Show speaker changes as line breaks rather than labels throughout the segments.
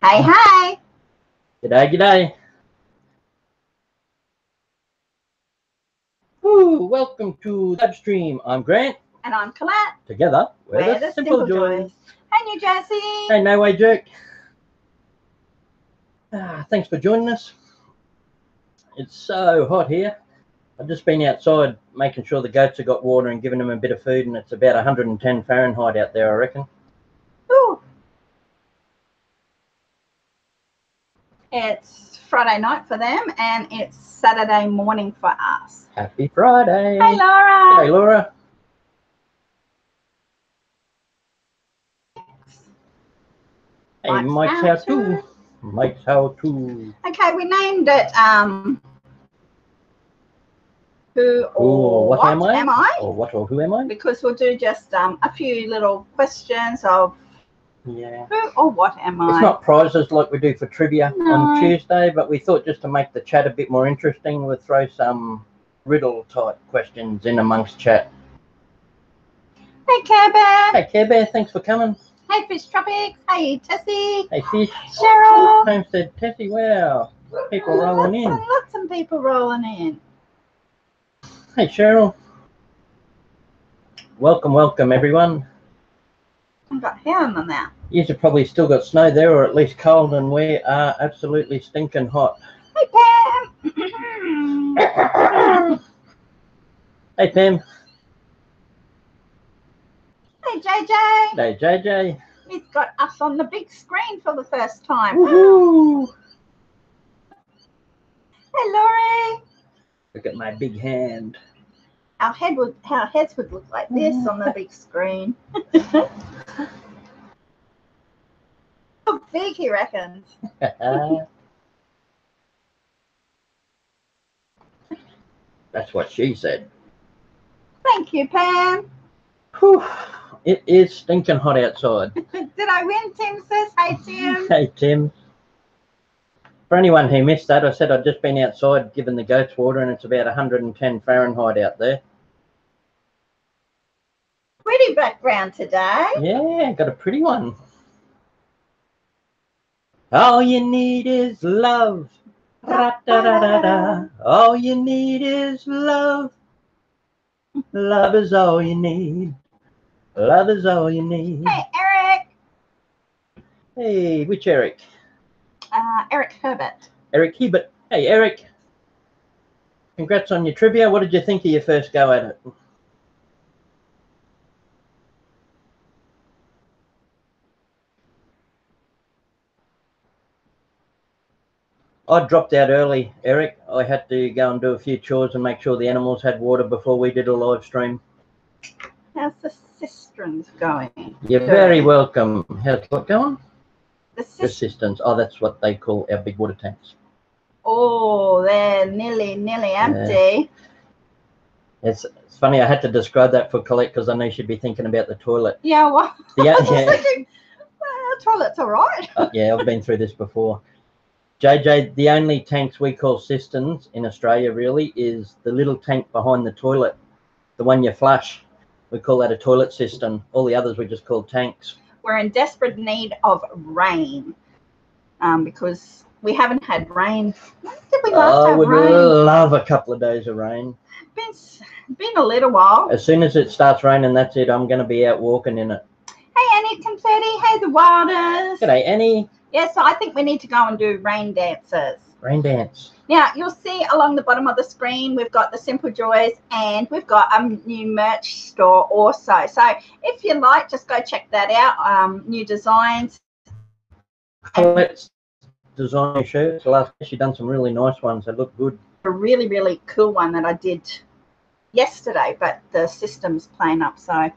Hey, hey.
G'day, g'day. Woo, welcome to the live stream. I'm Grant.
And I'm Collette.
Together, we're the Simple Joys.
Hey, New Jersey.
Hey, No Way Jerk. Thanks for joining us. It's so hot here. I've just been outside making sure the goats have got water and giving them a bit of food, and it's about 110 Fahrenheit out there, I reckon.
Ooh. It's Friday night for them, and it's Saturday morning for us.
Happy Friday.
Hey, Laura.
Hey, Laura. Hey, Mike's how to. Mike's how to.
Okay, we named it Who or What Am I?
Or What or Who Am I?
Because we'll do just a few little questions of Who or What Am I?
It's not prizes like we do for trivia on Tuesday, but we thought just to make the chat a bit more interesting, we'll throw some riddle type questions in amongst chat.
Hey, Care Bear.
Hey, Care Bear, thanks for coming.
Hey, Fish Tropics. Hey, Tessie.
Hey, Fish.
Cheryl.
Homestead Tessie, wow. People rolling in.
Lots of people rolling in.
Hey, Cheryl. Welcome, welcome, everyone.
I've got hair on my mouth.
You've probably still got snow there, or at least cold, and we are absolutely stinking hot.
Hey, Pam.
Hey, Pam.
Hey, JJ.
Hey, JJ.
He's got us on the big screen for the first time.
Woohoo!
Hey, Laurie.
Look at my big hand.
Our heads would look like this on the big screen. How big he reckons.
That's what she said.
Thank you, Pam.
Whew. It is stinking hot outside.
Did I win, Tim says? Hey, Tim.
Hey, Tim. For anyone who missed that, I said I'd just been outside giving the goats water, and it's about 110 Fahrenheit out there.
Pretty background today.
Yeah, got a pretty one. All you need is love. Ra-da-da-da-da. All you need is love. Love is all you need. Love is all you need.
Hey, Eric.
Hey, which Eric?
Eric Herbert.
Eric Hebert. Hey, Eric. Congrats on your trivia. What did you think of your first go at it? I dropped out early, Eric. I had to go and do a few chores and make sure the animals had water before we did a live stream.
How's the cisterns going?
You're very welcome. How's what going?
The
cisterns. Oh, that's what they call our big water tanks.
Oh, they're nearly empty.
It's funny. I had to describe that for Collette because I know she'd be thinking about the toilet.
Yeah, well,
Yeah,
I was thinking, well, the toilet's all right.
Yeah, I've been through this before. JJ, the only tanks we call cisterns in Australia really is the little tank behind the toilet, the one you flush. We call that a toilet cistern. All the others we just call tanks. We're
in desperate need of rain because we haven't had rain. When did we last have rain?
We'd love a couple of days of rain.
Been a little while.
As soon as it starts raining, that's it. I'm going to be out walking in it.
Hey, Annie Confetti. Hey, the Wilders.
G'day, Annie.
Yeah, so I think we need to go and do rain dances.
Rain dance.
Now, you'll see along the bottom of the screen, we've got the Simple Joys and we've got a new merch store also. So if you like, just go check that out. New designs.
Colette's design shirts. She's done some really nice ones. They look good.
A really, really cool one that I did yesterday, but the system's playing up, so.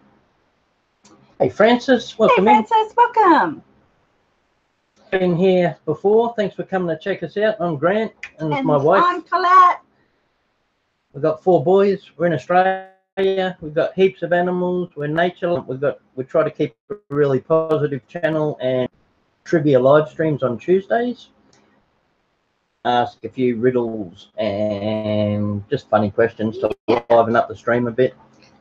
Hey, Francis, welcome in.
Hey, Francis, welcome.
Been here before. Thanks for coming to check us out. I'm Grant, and it's my wife.
I'm Collette.
We've got 4 boys. We're in Australia. We've got heaps of animals. We're nature. We try to keep a really positive channel and trivia live streams on Tuesdays. Ask a few riddles and just funny questions to liven up the stream a bit.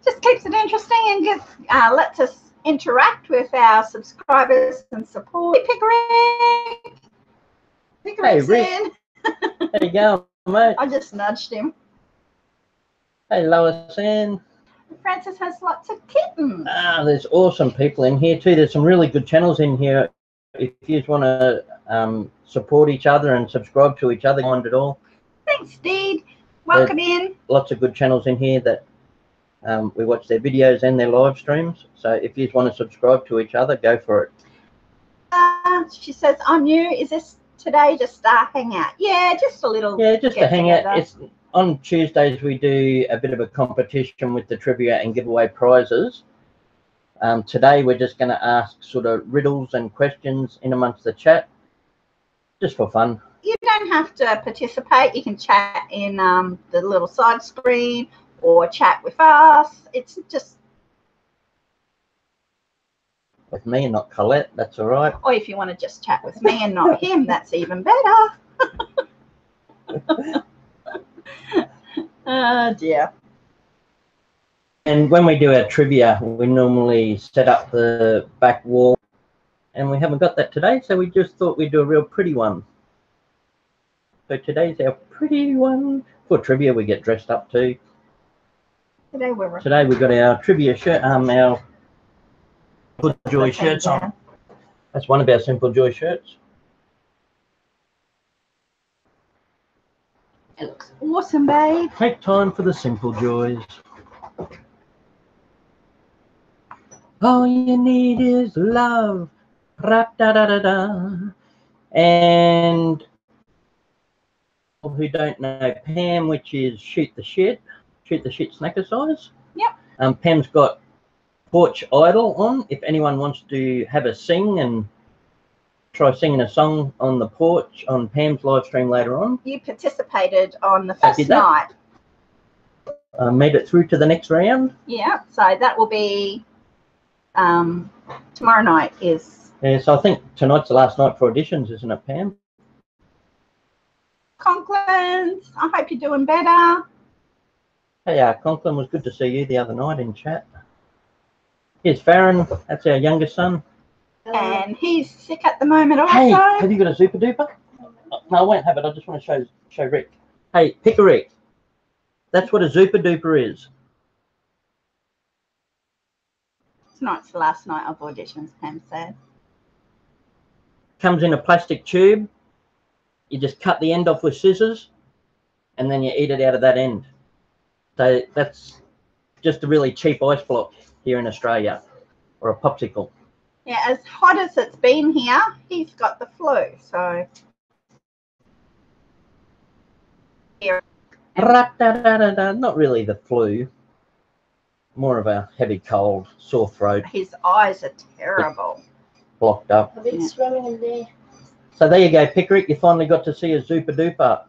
Just keeps it interesting and lets us interact with our subscribers and support. Hey, Pickering.
Hey, Rick. There you go, mate.
I just nudged him.
Hey, Lois Ann.
Francis has lots of kittens.
There's awesome people in here too. There's some really good channels in here. If you just want to support each other and subscribe to each other, mind it all.
Thanks, Deed. Welcome in.
Lots of good channels in here that we watch their videos and their live streams. So if you just want to subscribe to each other, go for it.
She says, I'm new. Is this today just a hangout? Yeah, just a little.
Yeah, just a hangout. It's on Tuesdays we do a bit of a competition with the trivia and give away prizes. Today we're just going to ask sort of riddles and questions in amongst the chat, just for fun.
You don't have to participate. You can chat in the little side screen or chat with us. It's just
with me and not Collette, that's all right.
Or if you want to just chat with me and not him, that's even better. Oh dear.
And when we do our trivia, we normally set up the back wall, and we haven't got that today, so we just thought we'd do a real pretty one. So today's our pretty one. For trivia, we get dressed up too. Today we've got our trivia shirt, our Simple Joy shirts on. That's one of our Simple Joy shirts.
It looks awesome, babe.
Take time for the simple joys. All you need is love. Ra-da-da-da-da. And who don't know Pam, which is shoot the shit snacker size.
Yep.
Pam's got Porch Idol on. If anyone wants to have a sing and try singing a song on the porch on Pam's live stream later on.
You participated on the first night.
Made it through to the next round.
Yeah, so that will be tomorrow night is.
Yeah, so I think tonight's the last night for auditions, isn't it, Pam?
Conklin, I hope you're doing better.
Hey, Conklin, was good to see you the other night in chat. Here's Faron, that's our youngest son.
And he's sick at the moment also.
Hey, have you got a Super Duper? No, I won't have it. I just want to show Rick. Hey, pick a Rick. That's what a Super Duper is.
Tonight's the last night of auditions, Pam said.
Comes in a plastic tube. You just cut the end off with scissors, and then you eat it out of that end. So that's just a really cheap ice block here in Australia, or a popsicle.
Yeah, as hot as it's been here, he's got the flu, so.
Not really the flu. More of a heavy cold, sore throat.
His eyes are terrible.
Blocked up.
I've been swimming in there.
So there you go, Pickerick. You finally got to see a Super Duper.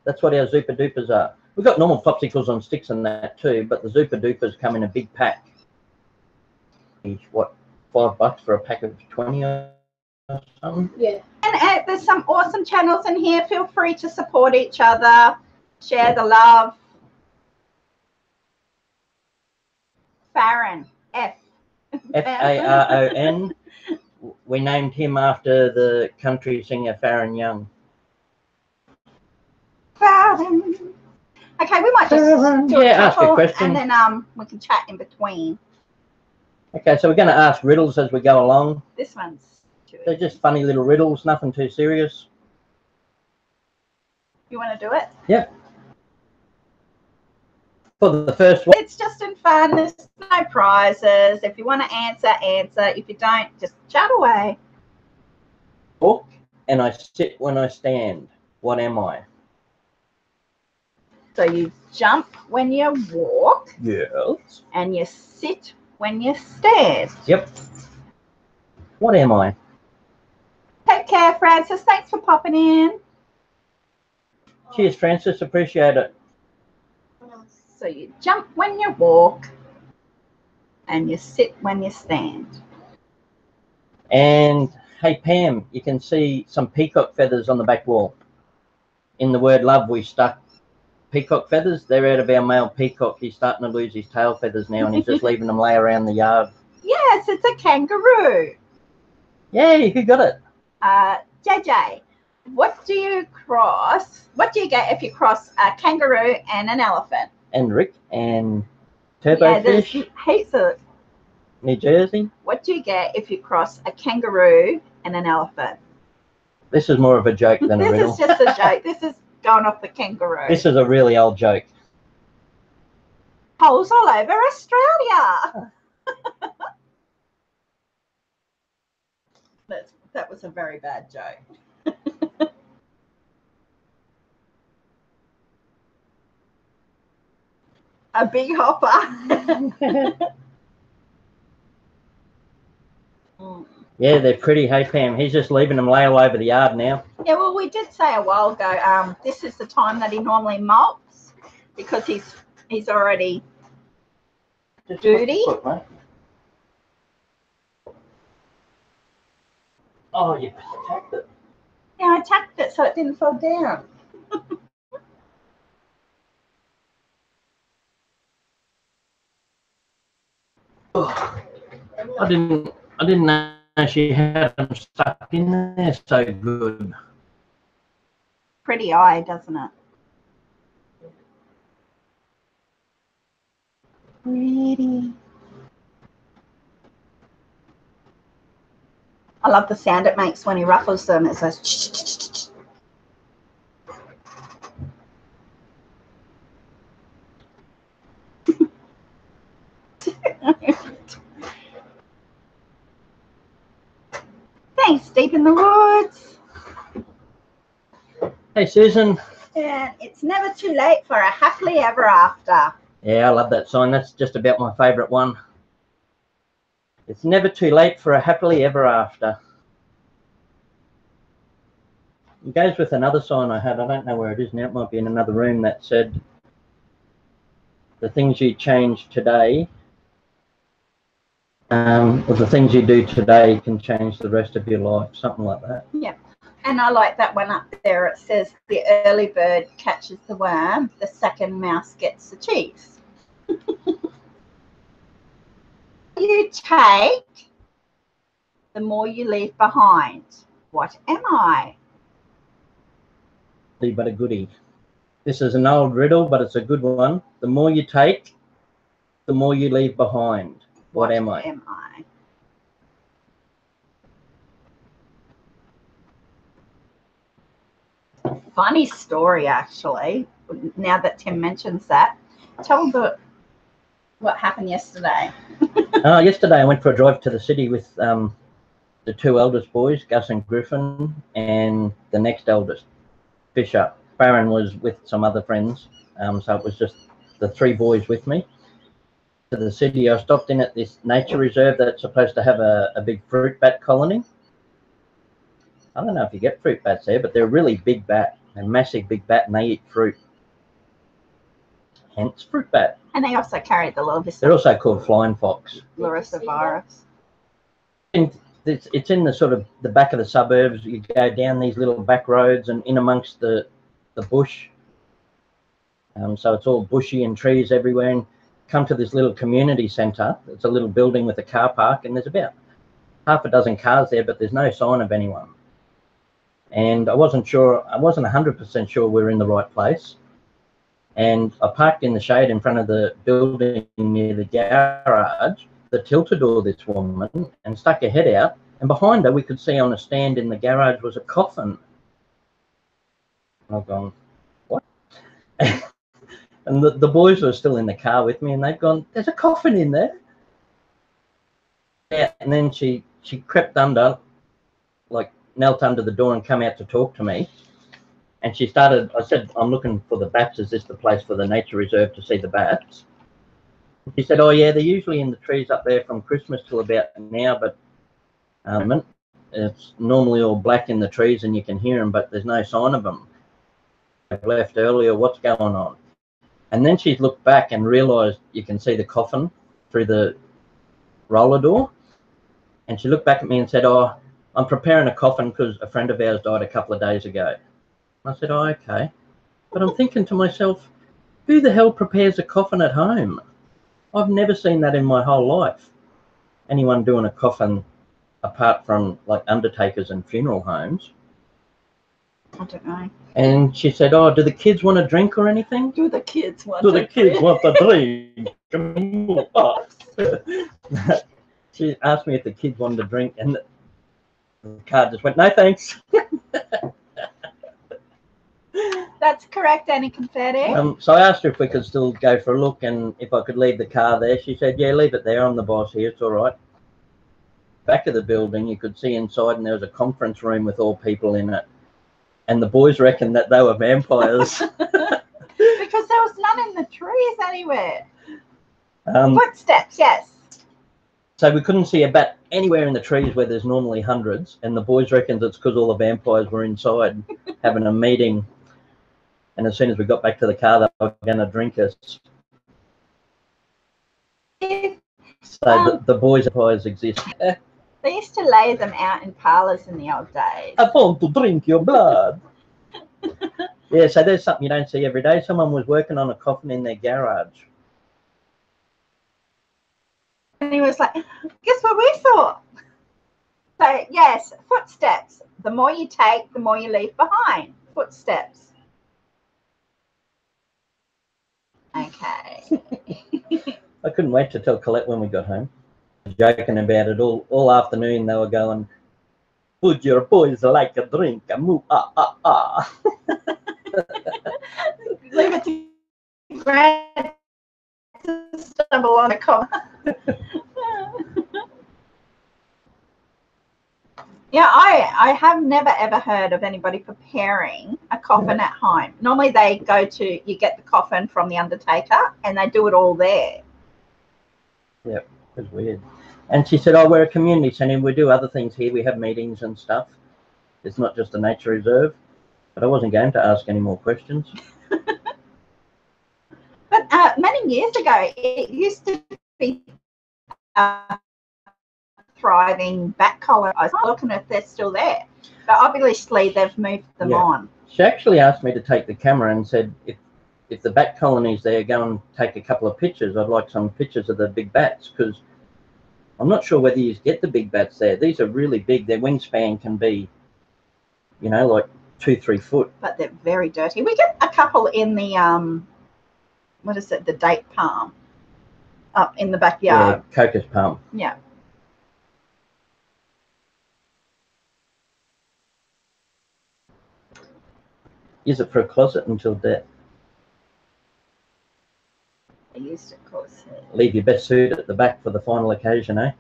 That's what our Super Dupers are. We've got normal popsicles on sticks and that too, but the Super Dupers come in a big pack. What, $5 for a pack of 20 or something?
Yeah.
And there's some awesome channels in here. Feel free to support each other, share the love. Faron,
Faron. We named him after the country singer Faron Young.
Faron. Okay, we might just do a
ask a question,
and then we can chat in between.
Okay, so we're going to ask riddles as we go along.
This one's too
They're just funny little riddles, nothing too serious.
You want to do it?
Yep. For the first one.
It's just in fun. There's no prizes. If you want to answer, answer. If you don't, just chat away.
Walk and I sit when I stand. What am I?
So you jump when you walk.
Yes.
And you sit when you stand.
Yep. What am I?
Take care, Francis. Thanks for popping in.
Cheers, Francis. Appreciate it.
So you jump when you walk and you sit when you stand.
And hey, Pam, you can see some peacock feathers on the back wall. In the word love, we stuck peacock feathers. They're out of our male peacock. He's starting to lose his tail feathers now, and he's just leaving them lay around the yard.
Yes, it's a kangaroo.
Yay, who got it?
JJ, what do you get if you cross a kangaroo and an elephant?
And Rick and Turbofish.
Yeah, heaps of.
New Jersey.
What do you get if you cross a kangaroo and an elephant?
This is more of a joke than a riddle.
This is just a joke. This is going off the kangaroo.
This is a really old joke.
Holes all over Australia. That was a very bad joke. A big hopper.
Yeah, they're pretty. Hey, Pam, he's just leaving them lay all over the yard now.
Yeah, well, we did say a while ago, this is the time that he normally molts because he's already duty.
Oh, you tapped it.
Yeah, I tapped it so it didn't fall down.
I didn't know she had them stuck in there so good.
Pretty eye, doesn't it? Pretty. I love the sound it makes when he ruffles them. It says. Thanks, deep in the woods.
Hey, Susan.
And it's never too late for a happily ever after.
Yeah, I love that sign. That's just about my favourite one. It's never too late for a happily ever after. It goes with another sign I had. I don't know where it is now. It might be in another room that said, the things you change today, or the things you do today can change the rest of your life. Something like that.
Yeah. And I like that one up there. It says the early bird catches the worm, the second mouse gets the cheese. You take, the more you leave behind. What am I?
But a goodie. This is an old riddle, but it's a good one. The more you take, the more you leave behind. What am I?
Am I? Funny story, actually. Now that Tim mentions that, tell them what happened yesterday.
Yesterday I went for a drive to the city with the two eldest boys, Gus and Griffin, and the next eldest, Fisher. Faron was with some other friends, so it was just the three boys with me. To the city, I stopped in at this nature reserve that's supposed to have a big fruit bat colony. I don't know if you get fruit bats there, but they're a really big bat, a massive big bat, and they eat fruit. Hence fruit bat.
And they also carry the little.
They're also called flying fox.
Lorisivirus.
It's in the sort of the back of the suburbs. You go down these little back roads and in amongst the bush. So it's all bushy and trees everywhere, and come to this little community centre. It's a little building with a car park, and there's about half a dozen cars there, but there's no sign of anyone. And I wasn't 100% sure we're in the right place. And I parked in the shade in front of the building near the garage, the Tiltador, this woman, and stuck her head out. And behind her, we could see on a stand in the garage was a coffin. And I've gone, what? And the boys were still in the car with me, and they'd gone, there's a coffin in there. Yeah, and then she crept under, like knelt under the door and come out to talk to me. And she started, I said, I'm looking for the bats. Is this the place for the nature reserve to see the bats? She said, oh yeah, they're usually in the trees up there from Christmas till about now, but it's normally all black in the trees and you can hear them, but there's no sign of them. I've left earlier, what's going on? And then she's looked back and realised you can see the coffin through the roller door. And she looked back at me and said, oh, I'm preparing a coffin because a friend of ours died a couple of days ago. I said, oh, okay. But I'm thinking to myself, who the hell prepares a coffin at home? I've never seen that in my whole life. Anyone doing a coffin apart from like undertakers and funeral homes.
I don't know.
And she said, "Oh, do the kids want a drink or anything?
Do the kids want
Do the kids want a drink?" She asked me if the kids wanted a drink, and the car just went, "No, thanks."
That's correct, Annie Confetti.
So I asked her if we could still go for a look and if I could leave the car there. She said, "Yeah, leave it there. I'm the boss here. It's all right." Back of the building, you could see inside, and there was a conference room with all people in it. And the boys reckoned that they were vampires.
Because there was none in the trees anywhere. Footsteps, yes.
So we couldn't see a bat anywhere in the trees where there's normally hundreds. And the boys reckoned it's because all the vampires were inside having a meeting. And as soon as we got back to the car, they were going to drink us. So the boys' vampires exist.
They used to lay them out in parlours in the old days.
I want to drink your blood. Yeah, so there's something you don't see every day. Someone was working on a coffin in their garage.
And he was like, guess what we saw? So, yes, footsteps. The more you take, the more you leave behind. Footsteps. Okay.
I couldn't wait to tell Collette when we got home. Joking about it all afternoon. They were going, "Would your boys like a drink? A moo ah ah ah."
Leave it to Grant to stumble on a coffin. Yeah, I have never ever heard of anybody preparing a coffin at home. Normally they go to, you get the coffin from the undertaker and they do it all there.
Yep, it was weird. And she said, "Oh, we're a community centre. We do other things here. We have meetings and stuff. It's not just a nature reserve." But I wasn't going to ask any more questions.
But many years ago, it used to be thriving bat colony. I was looking if they're still there. But obviously they've moved them on.
She actually asked me to take the camera and said, if the bat colony's there, go and take a couple of pictures. I'd like some pictures of the big bats, because I'm not sure whether you get the big bats there. These are really big. Their wingspan can be, you know, like 2-3 foot.
But they're very dirty. We get a couple in the, what is it, the date palm up in the backyard.
Yeah, cocos palm.
Yeah.
Use it for a closet until death.
I used it, of course.
Leave your best suit at the back for the final occasion, eh?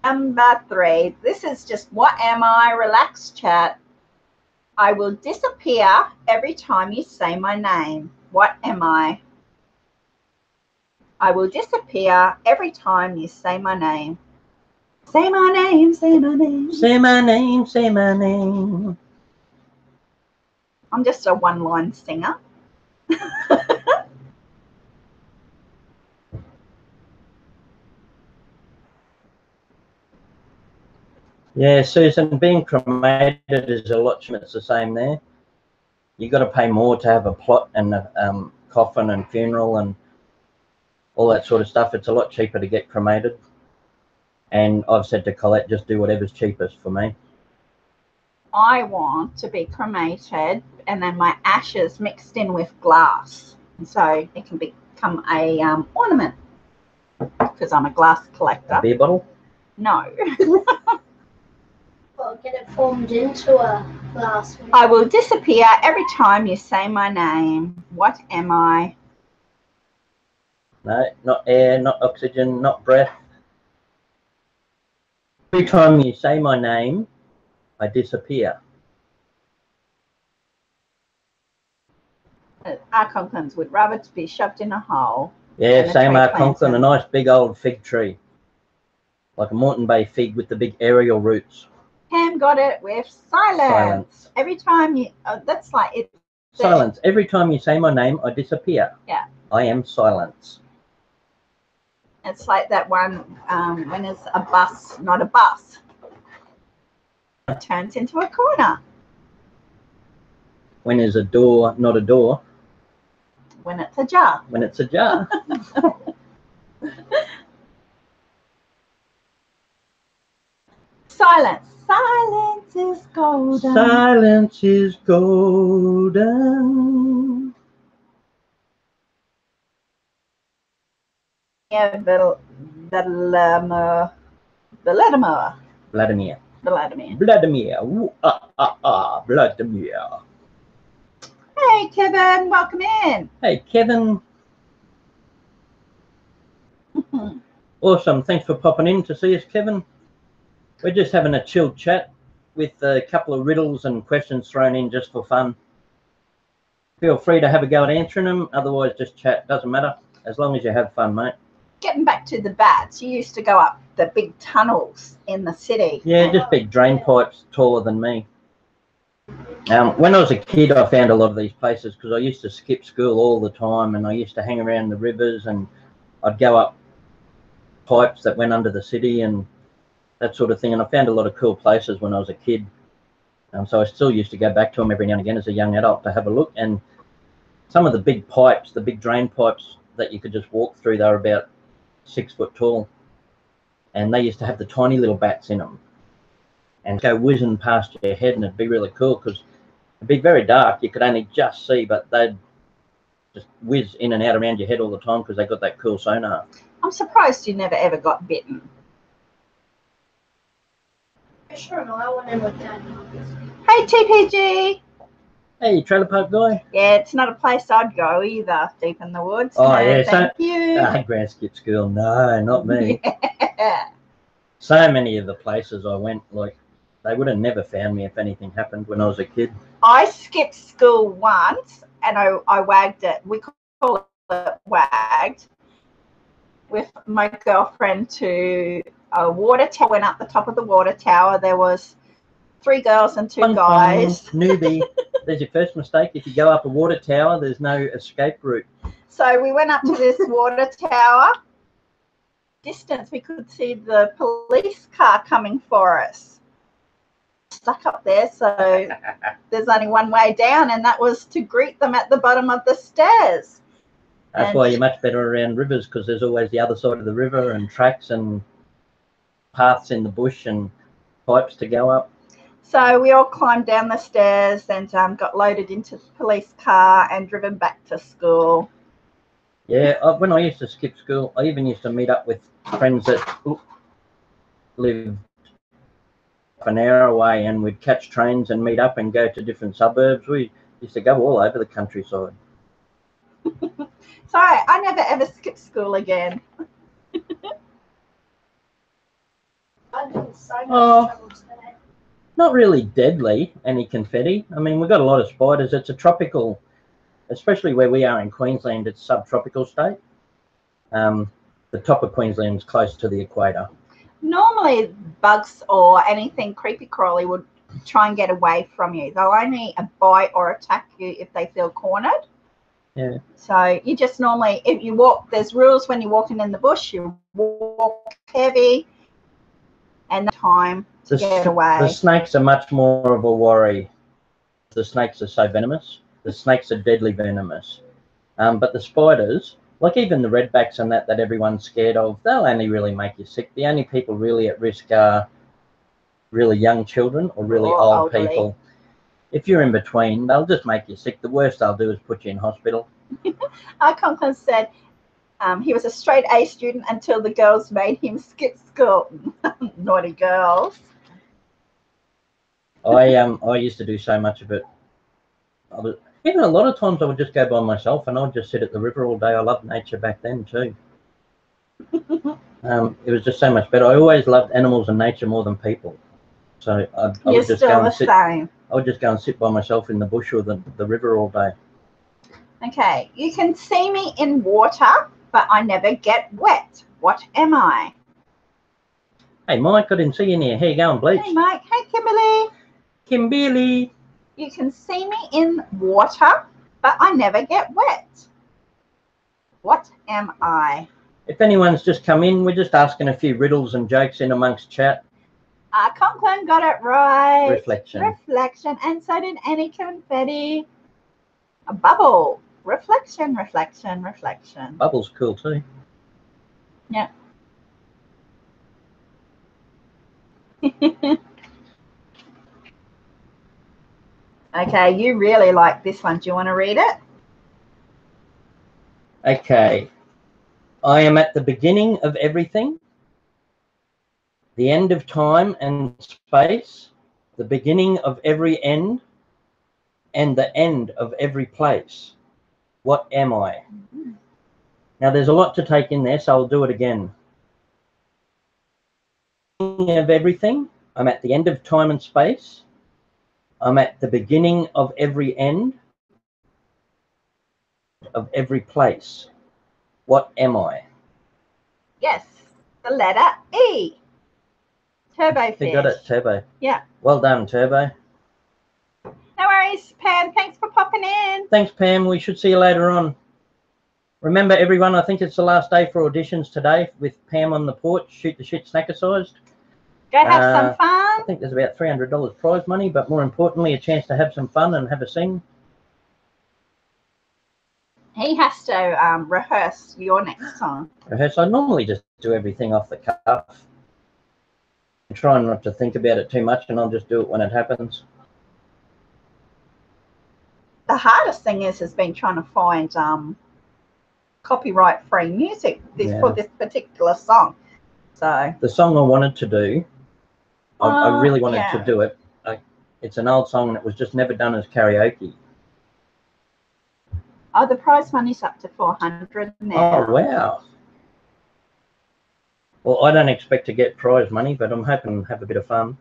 Number 3. This is just what am I? Relax chat. I will disappear every time you say my name. What am I? I will disappear every time you say my name. Say my name, say my name.
Say my name, say my name.
I'm just a one-line singer.
Yeah, Susan, being cremated is a lot cheaper. It's the same there. You got to pay more to have a plot and a coffin and funeral and all that sort of stuff. It's a lot cheaper to get cremated. And I've said to Collette, just do whatever's cheapest for me.
I want to be cremated and then my ashes mixed in with glass. And so it can become a ornament, because I'm a glass collector.
A beer bottle?
No.
Well, get it formed into a glass.
I will disappear every time you say my name. What am I?
No, not air, not oxygen, not breath. Every time you say my name, I disappear.
Algonquins would rather to be shoved in a hole.
Yeah, same Algonquin,
planter.
a nice big old fig tree. Like a Moreton Bay fig with the big aerial roots.
Pam got it with silence. Every time you, that's like it.
Silence. Every time you say my name, I disappear.
Yeah.
I am silence.
It's like that one when it's a bus, not a bus. It turns into a corner.
When is a door not a door?
When it's a jar.
When it's a jar.
Silence. Silence. is golden.
Silence is golden.
Yeah, Vladimir.
Vladimir.
Vladimir.
Vladimir. Ooh, Vladimir.
Hey, Kevin, welcome in.
Hey, Kevin. Awesome. Thanks for popping in to see us, Kevin. We're just having a chilled chat with a couple of riddles and questions thrown in just for fun. Feel free to have a go at answering them. Otherwise, just chat. Doesn't matter. As long as you have fun, mate.
Getting back to the bats, you used to go up the big tunnels in the city.
Yeah, just big drain pipes taller than me. When I was a kid, I found a lot of these places because I used to skip school all the time, and I used to hang around the rivers, and I'd go up pipes that went under the city and that sort of thing. And I found a lot of cool places when I was a kid. So I still used to go back to them every now and again as a young adult to have a look. And some of the big pipes, the big drain pipes that you could just walk through, they were about 6 foot tall. And they used to have the tiny little bats in them and go whizzing past your head, and it'd be really cool because it'd be very dark. You could only just see, but they'd just whiz in and out around your head all the time because they got that cool sonar.
I'm surprised you never ever got bitten.
Sure, no, I went in with Dad.
Hey, TPG.
Hey, trailer park guy.
Yeah, it's not a place I'd go either, deep in the woods.
Oh,
no,
yeah,
thank you.
Grand skip school. No, not me.
Yeah.
So many of the places I went, like, they would have never found me if anything happened when I was a kid.
I skipped school once and I wagged it. We call it wagged with my girlfriend to a water tower. Went up the top of the water tower. There was 3 girls and 2 guys.
Newbie. There's your first mistake. If you go up a water tower, there's no escape route.
So we went up to this water tower. Distance, we could see the police car coming for us. Stuck up there, so there's only one way down, and that was to greet them at the bottom of the stairs.
That's why you're much better around rivers, because there's always the other side of the river and tracks and paths in the bush and pipes to go up.
So we all climbed down the stairs and got loaded into the police car and driven back to school.
Yeah, when I used to skip school, I even used to meet up with friends that lived an hour away, and we'd catch trains and meet up and go to different suburbs. We used to go all over the countryside.
Sorry, I never ever skipped school again.
I've been so much
Oh.
trouble today.
Not really deadly, any confetti. I mean, we've got a lot of spiders. It's a tropical, especially where we are in Queensland, it's subtropical state. The top of Queensland is close to the equator.
Normally, bugs or anything creepy crawly would try and get away from you. They'll only bite or attack you if they feel cornered.
Yeah.
So you just normally, if you walk, there's rules when you're walking in the bush. You walk heavy, and time to get away.
The snakes are much more of a worry. The snakes are so venomous. The snakes are deadly venomous. But the spiders, like even the redbacks and that everyone's scared of, they'll only really make you sick. The only people really at risk are really young children or really old
elderly
people. If you're in between, they'll just make you sick. The worst they'll do is put you in hospital.
Our Conklin said he was a straight A student until the girls made him skip school. Naughty girls.
I used to do so much of it. Even a lot of times I would just go by myself and I'd just sit at the river all day. I loved nature back then too. It was just so much better. I always loved animals and nature more than people. So I would just go and sit.
Same.
I would just go and sit by myself in the bush or the river all day.
Okay, you can see me in water, but I never get wet. What am I?
Hey Mike, I didn't see you in here. How you going, Bleach?
Hey Mike. Hey Kimberly.
Kimberly.
You can see me in water, but I never get wet. What am I?
If anyone's just come in, we're just asking a few riddles and jokes in amongst chat.
Conklin got it right.
Reflection.
Reflection. And so did Annie Confetti. A bubble. Reflection, reflection, reflection.
Bubble's cool too.
Yeah. Okay, you really like this one. Do you want to read it?
Okay. I am at the beginning of everything, the end of time and space, the beginning of every end, and the end of every place. What am I? Now, there's a lot to take in there, so I'll do it again. Of everything, I'm at the end of time and space. I'm at the beginning of every end, of every place. What am I?
Yes, the letter E. Turbo
You got
fish.
it, Turbo.
Yeah.
Well done, Turbo.
No worries, Pam. Thanks for popping in.
Thanks, Pam. We should see you later on. Remember, everyone, I think it's the last day for auditions today with Pam on the porch, Shoot the Shit Snackersized.
Go have some fun.
I think there's about $300 prize money, but more importantly, a chance to have some fun and have a sing.
He has to rehearse your next song.
Rehearse. I normally just do everything off the cuff. I'm trying not to think about it too much, and I'll just do it when it happens.
The hardest thing has been trying to find copyright-free music for this particular song. So
the song I wanted to do, I really wanted to do it. It's an old song, and it was just never done as karaoke.
Oh, the prize money's up to $400 now.
Oh, wow. Well, I don't expect to get prize money, but I'm hoping to have a bit of fun.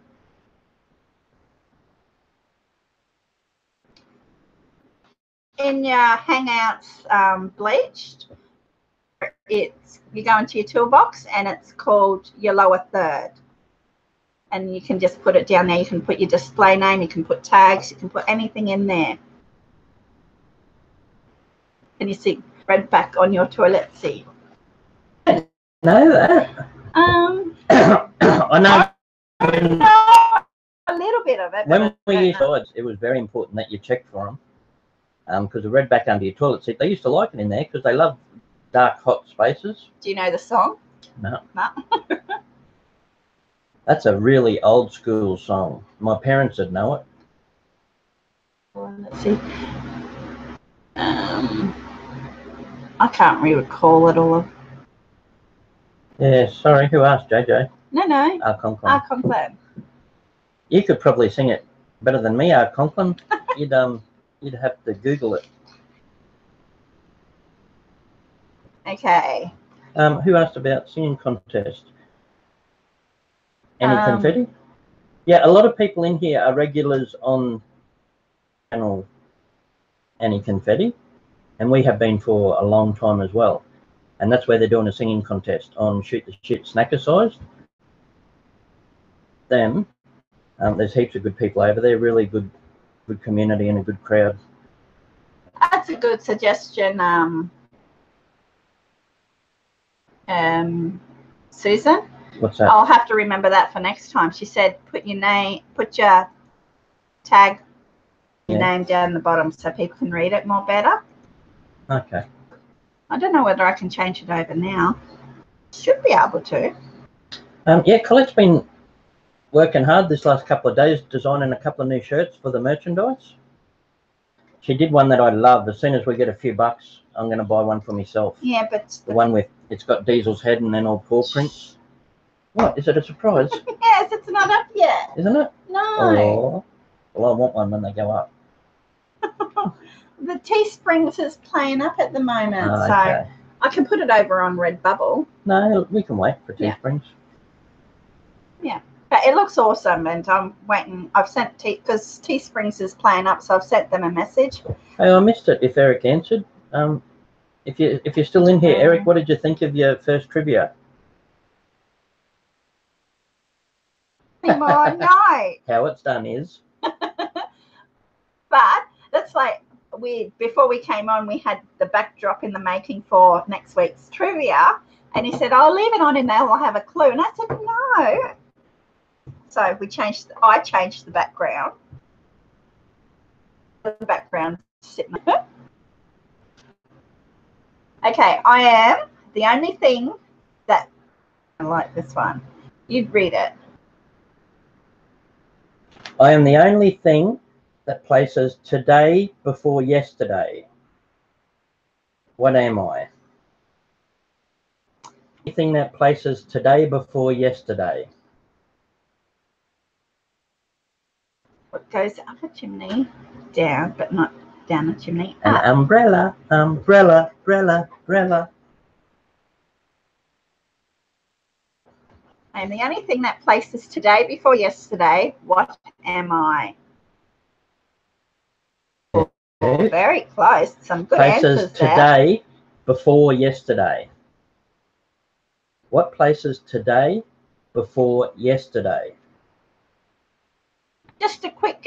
In your Hangouts Bleached, you go into your toolbox and it's called your lower third. And you can just put it down there. You can put your display name, you can put tags, you can put anything in there. Can you see red back on your toilet seat?
I know that. I know.
A little bit of it.
When we used sides, it was very important that you check for them. Because the red back under your toilet seat, they used to like it in there because they love dark, hot spaces.
Do you know the song?
No.
No.
That's a really old school song. My parents would know it.
Well, let's see. I can't really recall it all.
Yeah, sorry. Who asked, JJ?
No.
Conklin.
Conklin.
You could probably sing it better than me, Conklin. You'd have to Google it.
Okay.
Who asked about singing contest? Any confetti? Yeah, a lot of people in here are regulars on channel Any Confetti, and we have been for a long time as well. And that's where they're doing a singing contest on Shoot the Shit Snackersized. There's heaps of good people over there, really good community and a good crowd.
That's a good suggestion, Susan.
What's that?
I'll have to remember that for next time. She said put your tag, your name down the bottom so people can read it more better.
Okay.
I don't know whether I can change it over now. Should be able to.
Yeah, Colette's been working hard this last couple of days designing a couple of new shirts for the merchandise. She did one that I love. As soon as we get a few bucks, I'm going to buy one for myself.
Yeah, but
the one with it's got Diesel's head and then all paw prints. What? Is it a surprise?
Yes, it's not up yet.
Isn't it?
No.
Oh, well, I want one when they go up.
The Teesprings is playing up at the moment,
okay.
so I can put it over on Redbubble.
No, we can wait for Teesprings.
Yeah, but it looks awesome, and I'm waiting. I've sent because Teesprings is playing up, so I've sent them a message.
Hey, I missed it. If Eric answered, if you're still in here, Eric, what did you think of your first trivia?
Anymore, no.
How it's done is.
But that's like before we came on, we had the backdrop in the making for next week's trivia, and he said, "I'll leave it on in there. We'll have a clue." And I said, "No." So I changed the background. The background sitting there. Okay, I am the only thing that I like this one. You'd read it.
I am the only thing that places today before yesterday. What am I? Anything that places today before yesterday.
What goes up a chimney, down, but not down a chimney,
An
up.
umbrella, umbrella, umbrella, umbrella.
And the only thing that places today before yesterday, what am I?
Okay.
Very close. Some good
Places
answers there.
today before yesterday. What places today before yesterday?
Just a quick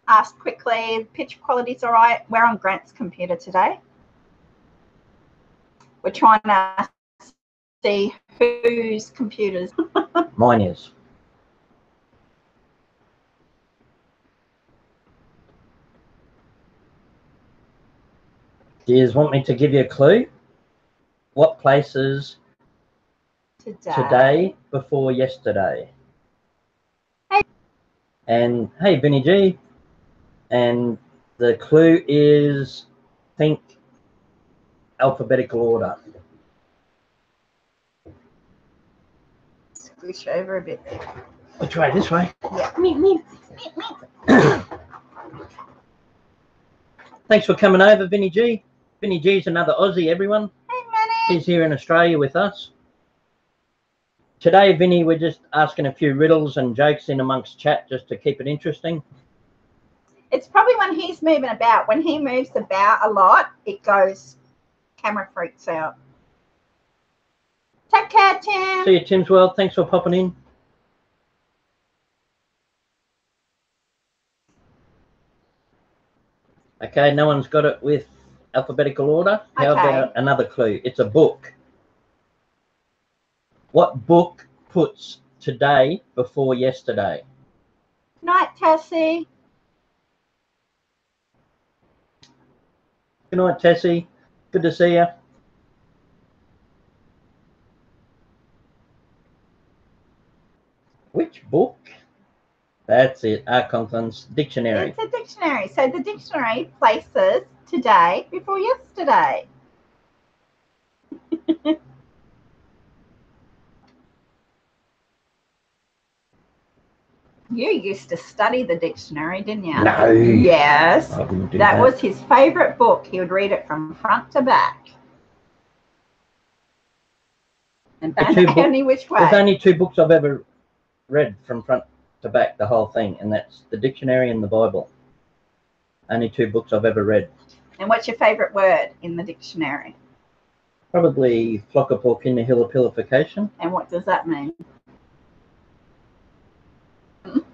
ask quickly. Picture quality's all right. We're on Grant's computer today. We're trying to see whose computers.
Mine is. Do you want me to give you a clue? What places today before yesterday?
Hey.
And hey, Vinny G. And the clue is think alphabetical order.
Squish over a bit.
Which way? This way?
Yeah.
Thanks for coming over, Vinny G. Vinny G's another Aussie, everyone.
Hey, Manny.
He's here in Australia with us. Today, Vinny, we're just asking a few riddles and jokes in amongst chat just to keep it interesting.
It's probably when he's moving about. When he moves about a lot, it goes, camera freaks out. Take care, Tim.
See you, Tim's World. Thanks for popping in. Okay, no one's got it with alphabetical order. How about another clue? It's a book. What book puts today before yesterday?
Night, Tessie.
Good night, Tessie. Good to see you. Which book? That's it. Algonquin's dictionary.
It's a dictionary. So the dictionary places today before yesterday. You used to study the dictionary, didn't you?
No.
Yes.
I wouldn't do
That was his favourite book. He would read it from front to back. And only which way.
There's only two books I've ever read from front to back, the whole thing, and that's the dictionary and the Bible. Only two books I've ever read.
And what's your favourite word in the dictionary?
Probably flockapaukinahillapillification.
And what does that mean?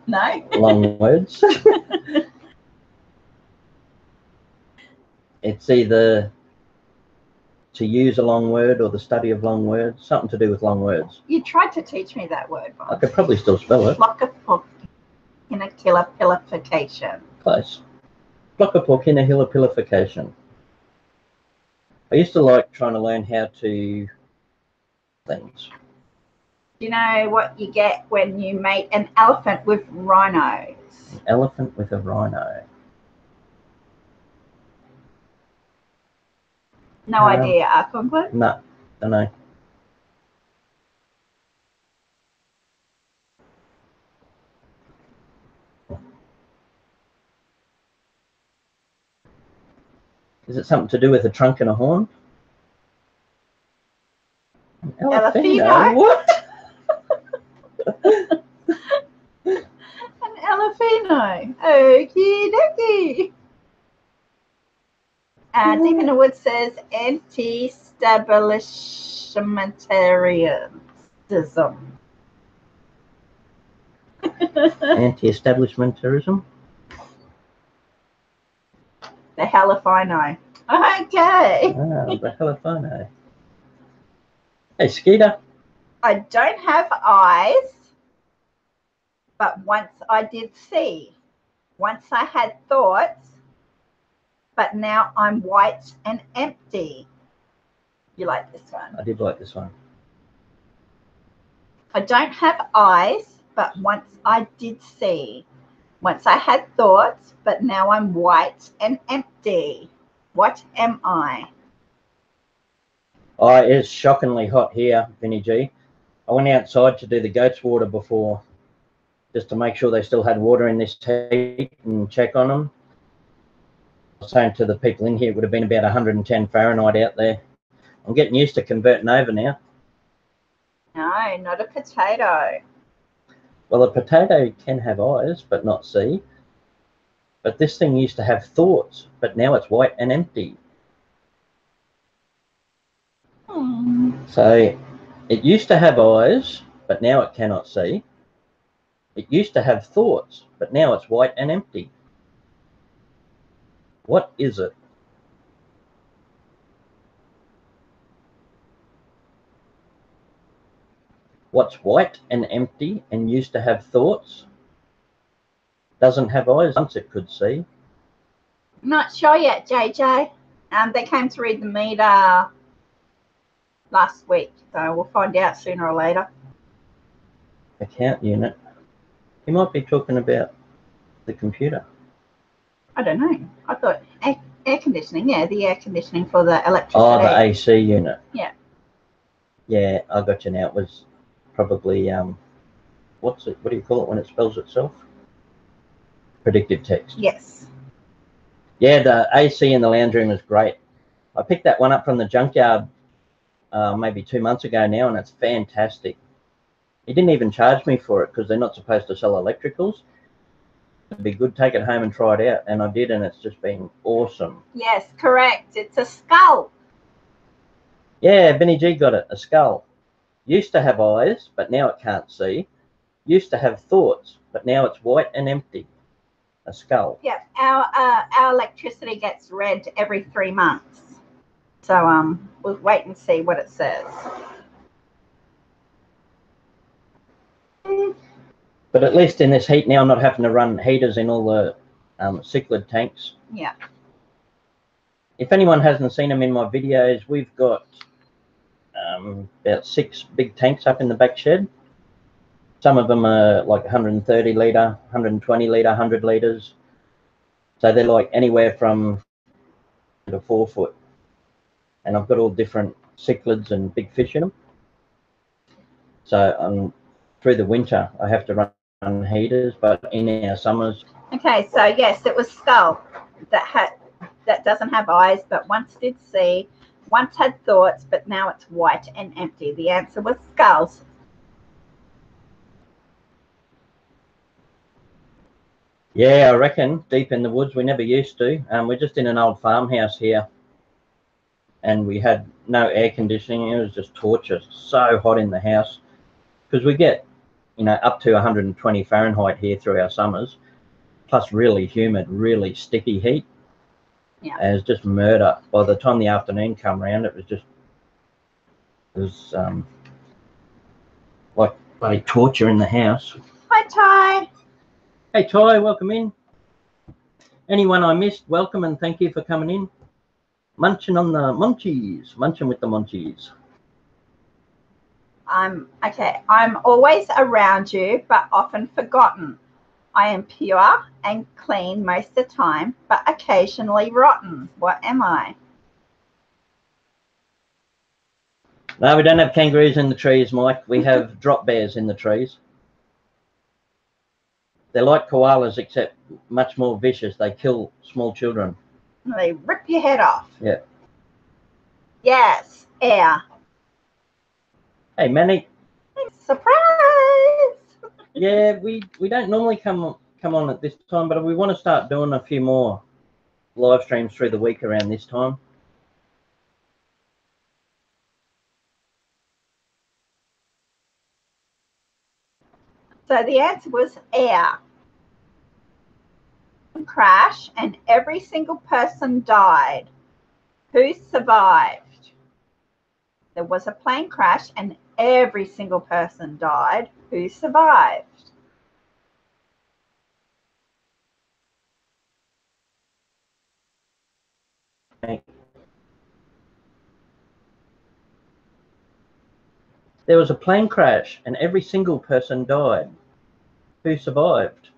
No?
Long words. It's either to use a long word or the study of long words, something to do with long words.
You tried to teach me that word, Bob.
I could probably still spell it.
Flockapaukinahillapillification.
Close. Flockapaukinahillapillification. I used to like trying to learn how to things.
Do you know what you get when you mate an elephant with rhinos?
An elephant with a rhino.
No idea, Arconquin?
No, don't know. Is it something to do with a trunk and a horn? An
Elephino.
What?
An elephino. Okie dokie. Deep in the Woods says anti-establishmentarianism.
Anti-establishmentarianism?
The hell if I know. Okay.
Ah, the hell if I know. Hey, Skeeter.
I don't have eyes, but once I did see. Once I had thoughts, but now I'm white and empty. You like this one?
I did like this one.
I don't have eyes, but once I did see. Once I had thoughts, but now I'm white and empty. What am I?
Oh, it is shockingly hot here, Vinny G. I went outside to do the goats' water before, just to make sure they still had water in this heat and check on them. I was saying to the people in here, it would have been about 110 Fahrenheit out there. I'm getting used to converting over now.
No, not a potato.
Well, a potato can have eyes, but not see. But this thing used to have thoughts, but now it's white and empty. So it used to have eyes, but now it cannot see. It used to have thoughts, but now it's white and empty. What is it? What's white and empty and used to have thoughts? Doesn't have eyes, once it could see.
Not sure yet, JJ. They came to read the meter last week, so we'll find out sooner or later.
Account unit. You might be talking about the computer.
I don't know. I thought air conditioning. Yeah, the air conditioning for the electricity.
Oh, the AC unit.
Yeah.
Yeah, I got you now. It was probably, what do you call it when it spells itself? Predictive text.
Yes.
Yeah, the AC in the lounge room is great. I picked that one up from the junkyard maybe 2 months ago now, and it's fantastic. He didn't even charge me for it because they're not supposed to sell electricals. It'd be good, take it home and try it out. And I did, and it's just been awesome.
Yes, correct. It's a skull.
Yeah, Benny G got it, a skull. Used to have eyes, but now it can't see. Used to have thoughts, but now it's white and empty. A skull.
Yeah, our electricity gets read every 3 months. So we'll wait and see what it says.
But at least in this heat now, I'm not having to run heaters in all the cichlid tanks.
Yeah.
If anyone hasn't seen them in my videos, we've got about 6 big tanks up in the back shed. Some of them are like 130 litre, 120 litre, 100 litres. So they're like anywhere from to 4 foot. And I've got all different cichlids and big fish in them. So through the winter, I have to run heaters, but in our summers.
Okay, so yes, it was skull that doesn't have eyes, but once did see, once had thoughts, but now it's white and empty. The answer was skulls.
Yeah, I reckon deep in the woods. We never used to. We're just in an old farmhouse here, and we had no air conditioning. It was just torture. So hot in the house because we get, up to 120 Fahrenheit here through our summers, plus really humid, really sticky heat.
Yeah.
And it's just murder. By the time the afternoon come around, it was like bloody torture in the house.
Hi, Ty.
Hey, Ty, welcome in. Anyone I missed, welcome and thank you for coming in. Munching on the munchies, munching with the munchies.
Okay. I'm always around you, but often forgotten. I am pure and clean most of the time, but occasionally rotten. What am I?
No, we don't have kangaroos in the trees, Mike. We have drop bears in the trees. They're like koalas, except much more vicious. They kill small children.
They rip your head off.
Yeah.
Yes, air.
Hey, Manny.
Surprise!
Yeah, we don't normally come on at this time, but we want to start doing a few more live streams through the week around this time.
So the answer was air. Crash and every single person died. Who survived? There was a plane crash and every single person died. Who survived?
There was a plane crash and every single person died. Who survived?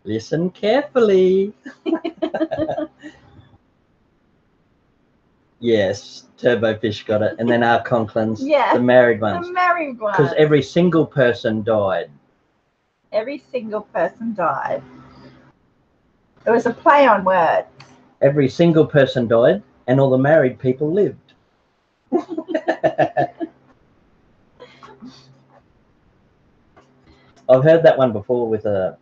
Listen carefully. Yes, Turbofish got it. And then our Conklins,
Yeah,
the married
the
ones.
married one.
Because every single person died.
Every single person died. It was a play on words.
Every single person died, and all the married people lived. I've heard that one before with a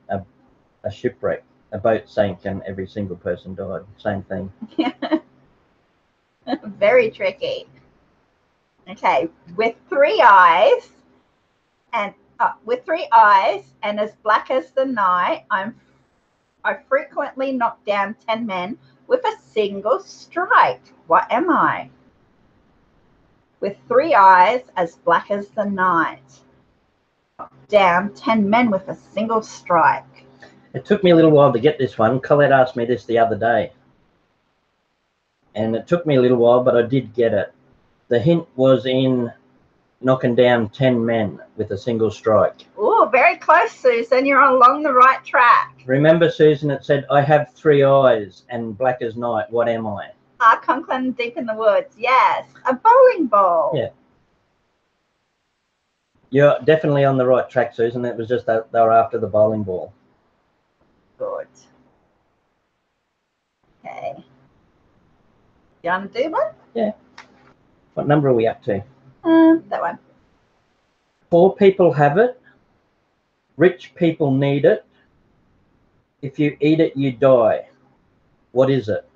shipwreck. A boat sank and every single person died. Same thing.
Very tricky. Okay, with three eyes and as black as the night, I frequently knock down 10 men with a single strike. What am I? With three eyes as black as the night, knock down 10 men with a single strike.
It took me a little while to get this one. Collette asked me this the other day. And it took me a little while, but I did get it. The hint was in knocking down 10 men with a single strike.
Oh, very close, Susan. You're along the right track.
Remember, Susan, it said, I have three eyes and black as night. What am I?
Conklin deep in the woods. Yes, a bowling ball.
Yeah. You're definitely on the right track, Susan. It was just that they were after the bowling ball.
Good. Okay. You want to do one?
Yeah. What number are we up to?
That one.
Poor people have it. Rich people need it. If you eat it, you die. What is it?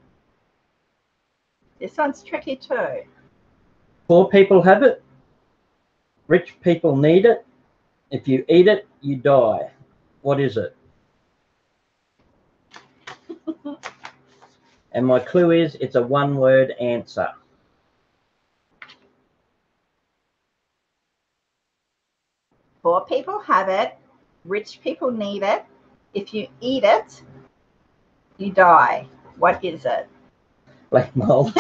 This one's tricky too.
Poor people have it. Rich people need it. If you eat it, you die. What is it? And my clue is it's a one-word answer.
Poor people have it. Rich people need it. If you eat it, you die. What is it?
Black mold.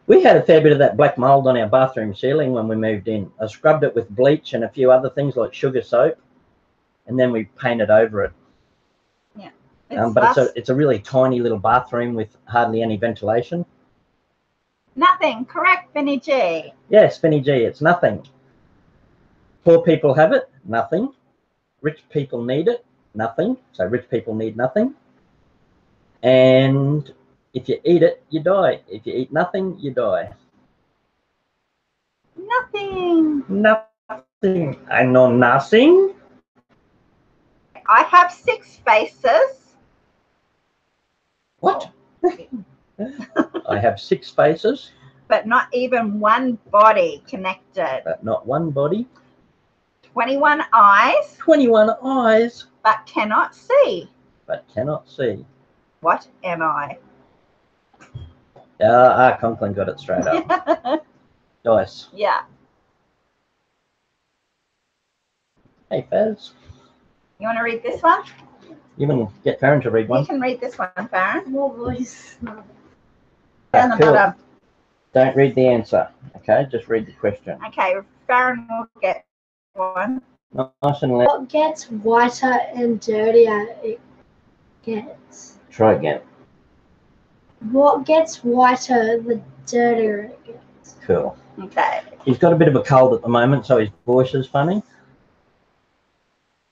We had a fair bit of that black mold on our bathroom ceiling when we moved in. I scrubbed it with bleach and a few other things like sugar soap, and then we painted over it.
Yeah.
But it's a really tiny little bathroom with hardly any ventilation.
Nothing. Correct, Vinny G.
Yes, Vinny G, it's nothing. Poor people have it, nothing. Rich people need it, nothing. So rich people need nothing. And if you eat it, you die. If you eat nothing, you die.
Nothing.
Nothing. I know nothing.
I have 6 faces.
What? I have 6 faces.
But not even one body connected.
But not one body.
21 eyes.
21 eyes.
But cannot see.
But cannot see.
What am I?
Conklin got it straight up. Dice.
Yeah.
Hey, Faz.
You want to read this one?
You can get Faron to read one.
You can read this one, Faron.
More voice.
Down the
Cool.
bottom.
Don't read the answer, okay? Just read the question.
Okay, Faron will get one.
Nice and loud.
What gets whiter and dirtier it gets?
Try again.
What gets whiter the dirtier it gets?
Cool.
Okay.
He's got a bit of a cold at the moment, so his voice is funny.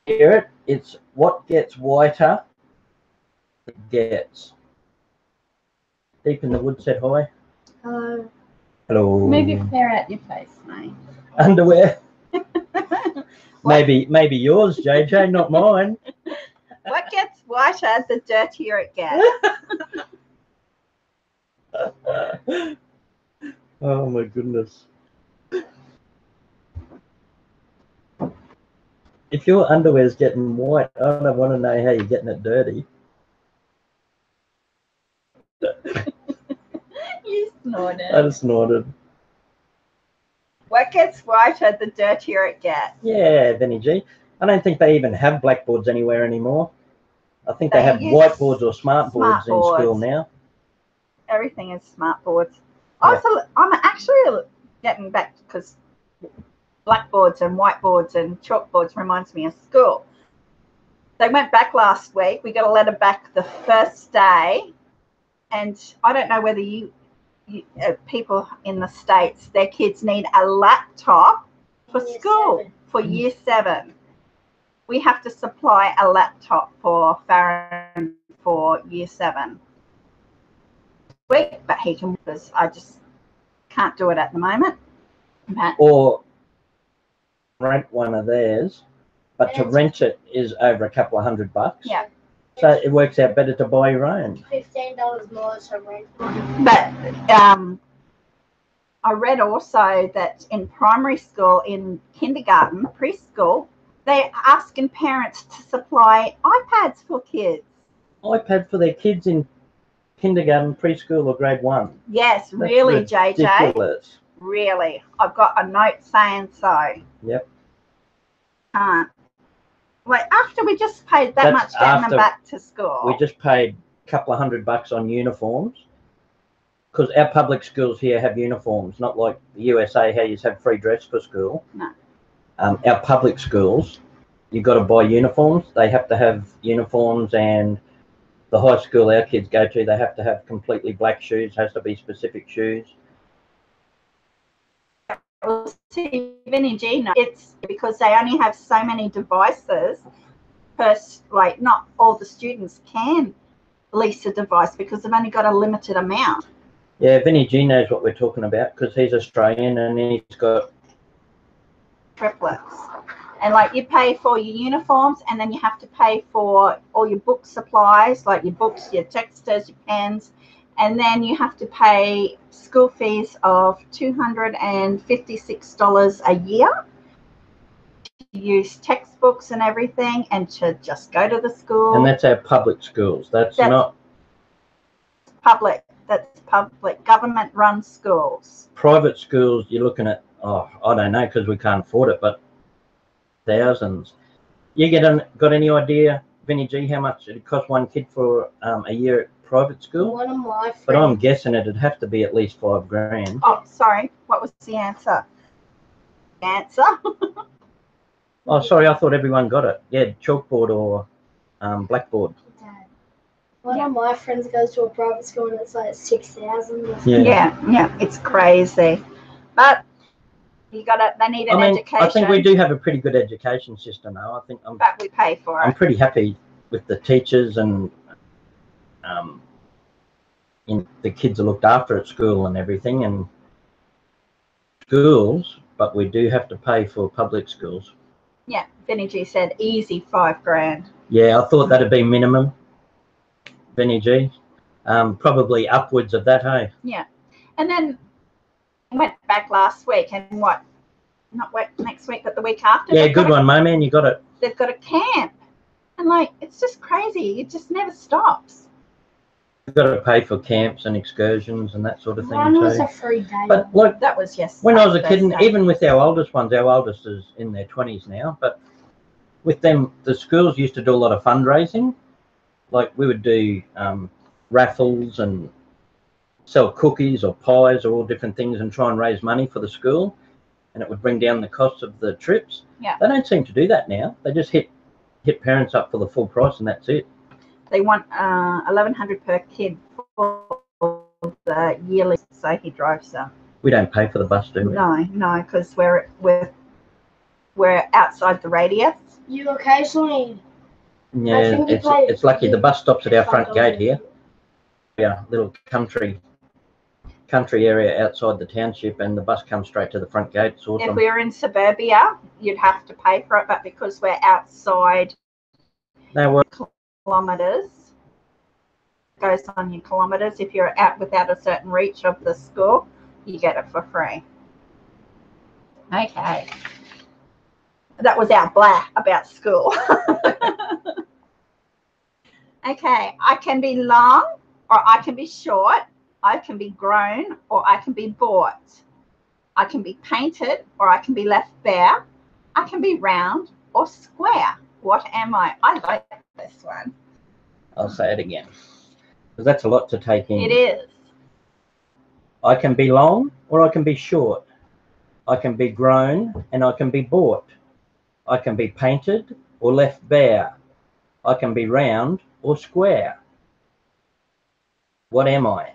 Hear it? It's what gets whiter, it gets. Deep in the wood said hi.
Hello.
Hello.
Move your hair out your face, mate.
Underwear. maybe yours, JJ, not mine.
What gets whiter, the dirtier it gets.
Oh my goodness. If your underwear's getting white, I don't want to know how you're getting it dirty.
You snorted.
I just snorted.
What gets whiter, the dirtier it gets.
Yeah, Vinny G. I don't think they even have blackboards anywhere anymore. I think they have
use
whiteboards or smart boards in school now.
Everything is smart boards.
Yeah.
I'm actually getting back because blackboards and whiteboards and chalkboards reminds me of school. They went back last week. We got a letter back the first day, and I don't know whether you people in the States, their kids need a laptop for school for year 7. We have to supply a laptop for Faron for year 7. But he can, because I just can't do it at the moment. But,
or rent one of theirs, but to rent it is over a couple of $100.
Yeah.
So it works out better to buy your own.
$15 more to rent one.
But I read also that in primary school, in kindergarten, preschool, they're asking parents to supply iPads for kids.
iPad for their kids in kindergarten, preschool, or grade 1.
Yes,
That's
really,
ridiculous.
JJ. Really. I've got a note saying so.
Yep.
Like, after we just paid that much getting them back to school.
We just paid a couple of $100 on uniforms, because our public schools here have uniforms, not like the USA how you have free dress for school.
No.
Our public schools, you've got to buy uniforms. They have to have uniforms, and the high school our kids go to, they have to have completely black shoes, has to be specific shoes.
Well, see, Vinny G, it's because they only have so many devices. Like, not all the students can lease a device because they've only got a limited amount.
Yeah, Vinny G knows what we're talking about because he's Australian and he's got
triplets. And like, you pay for your uniforms, and then you have to pay for all your book supplies, like your books, your texters, your pens, and then you have to pay school fees of $256 a year to use textbooks and everything, and to just go to the school.
And that's our public schools. That's not
public. That's public, government-run schools.
Private schools, you're looking at, oh, I don't know, because we can't afford it, but thousands. You got any idea, Vinny G, how much it costs one kid for a year at private school?
One of my friends.
But I'm guessing it'd have to be at least $5,000.
Oh, sorry. What was the answer?
Oh, sorry, I thought everyone got it. Yeah, chalkboard or blackboard.
One of my friends goes to a private school and it's like 6,000.
Yeah, it's crazy. But they need an education.
I think we do have a pretty good education system now.
But we pay for it.
I'm pretty happy with the teachers, and the kids are looked after at school and everything, and schools, but we do have to pay for public schools.
Yeah, Vinny G said easy $5,000.
Yeah, I thought that'd be minimum, Vinny G. Probably upwards of that, hey?
Yeah. And then went back last week, and not next week, but the week after.
Yeah, good one, my man, you got it.
They've got a camp. And like, it's just crazy. It just never stops.
You've got to pay for camps and excursions and that sort of thing.
One was a free day.
But like,
that was yesterday.
When I was a kid, and even with our oldest ones, our oldest is in their 20s now, but with them, the schools used to do a lot of fundraising. Like, we would do raffles and sell cookies or pies or all different things and try and raise money for the school, and it would bring down the cost of the trips.
Yeah.
They don't seem to do that now. They just hit parents up for the full price, and that's it.
They want $1,100 per kid for the yearly, so he drives them.
We don't pay for the bus, do we?
No, because we're outside the radius.
You occasionally.
Yeah, it's lucky the bus stops at our front gate here. Yeah, little country area outside the township, and the bus comes straight to the front gate. It's awesome.
If we were in suburbia, you'd have to pay for it, but because we're outside kilometres, goes on your kilometres. If you're out without a certain reach of the school, you get it for free. Okay. That was our blah about school. Okay, I can be long or I can be short. I can be grown or I can be bought. I can be painted or I can be left bare. I can be round or square. What am I? I like this one.
I'll say it again, because that's a lot to take in.
It is.
I can be long or I can be short. I can be grown, and I can be bought. I can be painted or left bare. I can be round or square. What am I?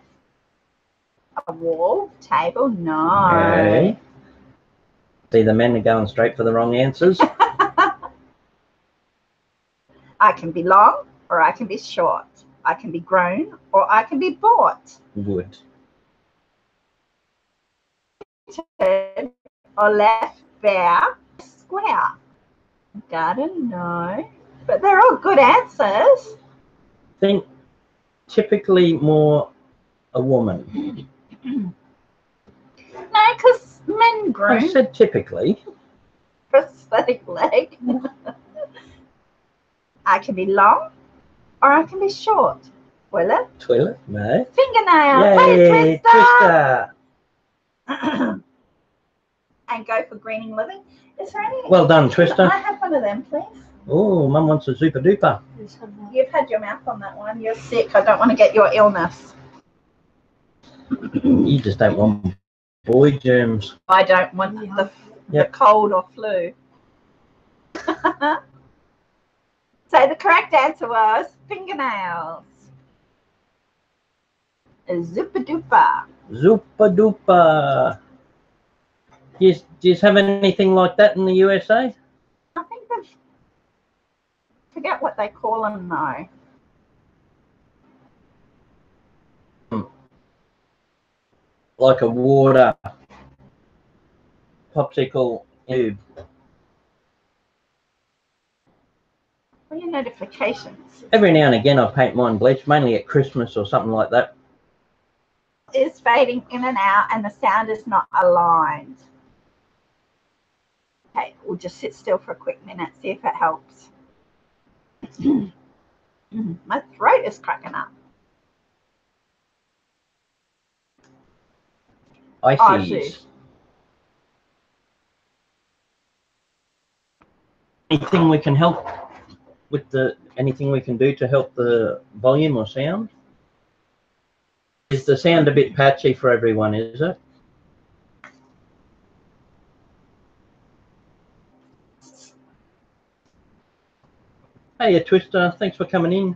A wall, table, no.
Okay. See, the men are going straight for the wrong answers.
I can be long or I can be short. I can be grown or I can be bought.
Wood.
Or left bare, square. Garden, no. But they're all good answers.
Think typically more a woman.
No, because men
I
groom
said typically.
prosthetic leg. I can be long or I can be short. Toilet.
Toilet, no.
Fingernail.
Yay, Twister.
And go for greening living. Is there any?
Well done, Twister.
I have one of them, please.
Oh, Mum wants a super duper.
You've had your mouth on that one. You're sick. I don't want to get your illness.
You just don't want boy germs.
I don't want the cold or flu. So the correct answer was fingernails. Zoopa doopa.
Zupa duper. Do you have anything like that in the USA?
I think I forget what they call them though.
Like a water popsicle tube.
What are your notifications?
Every now and again I paint mine bleach, mainly at Christmas or something like that.
Is fading in and out and the sound is not aligned. Okay, we'll just sit still for a quick minute, see if it helps. My throat is cracking up.
I
I
see.
see.
Anything we can help with anything we can do to help the volume or sound? Is the sound a bit patchy for everyone, is it? Hey, Twister, thanks for coming in.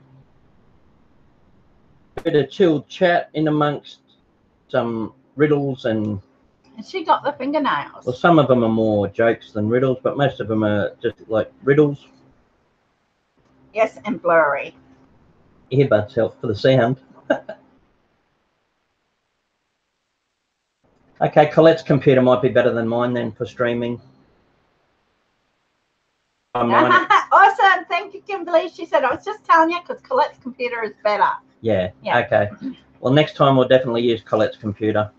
Bit of chilled chat in amongst some riddles and
She got the fingernails.
well, some of them are more jokes than riddles, but most of them are just like riddles.
Yes, and blurry.
Earbuds help for the sound. Okay, Colette's computer might be better than mine then for streaming.
Awesome. Thank you, Kimberly. She said, I was just telling you because Colette's computer is better.
Yeah,
Yeah.
okay. Well, next time we'll definitely use Colette's computer.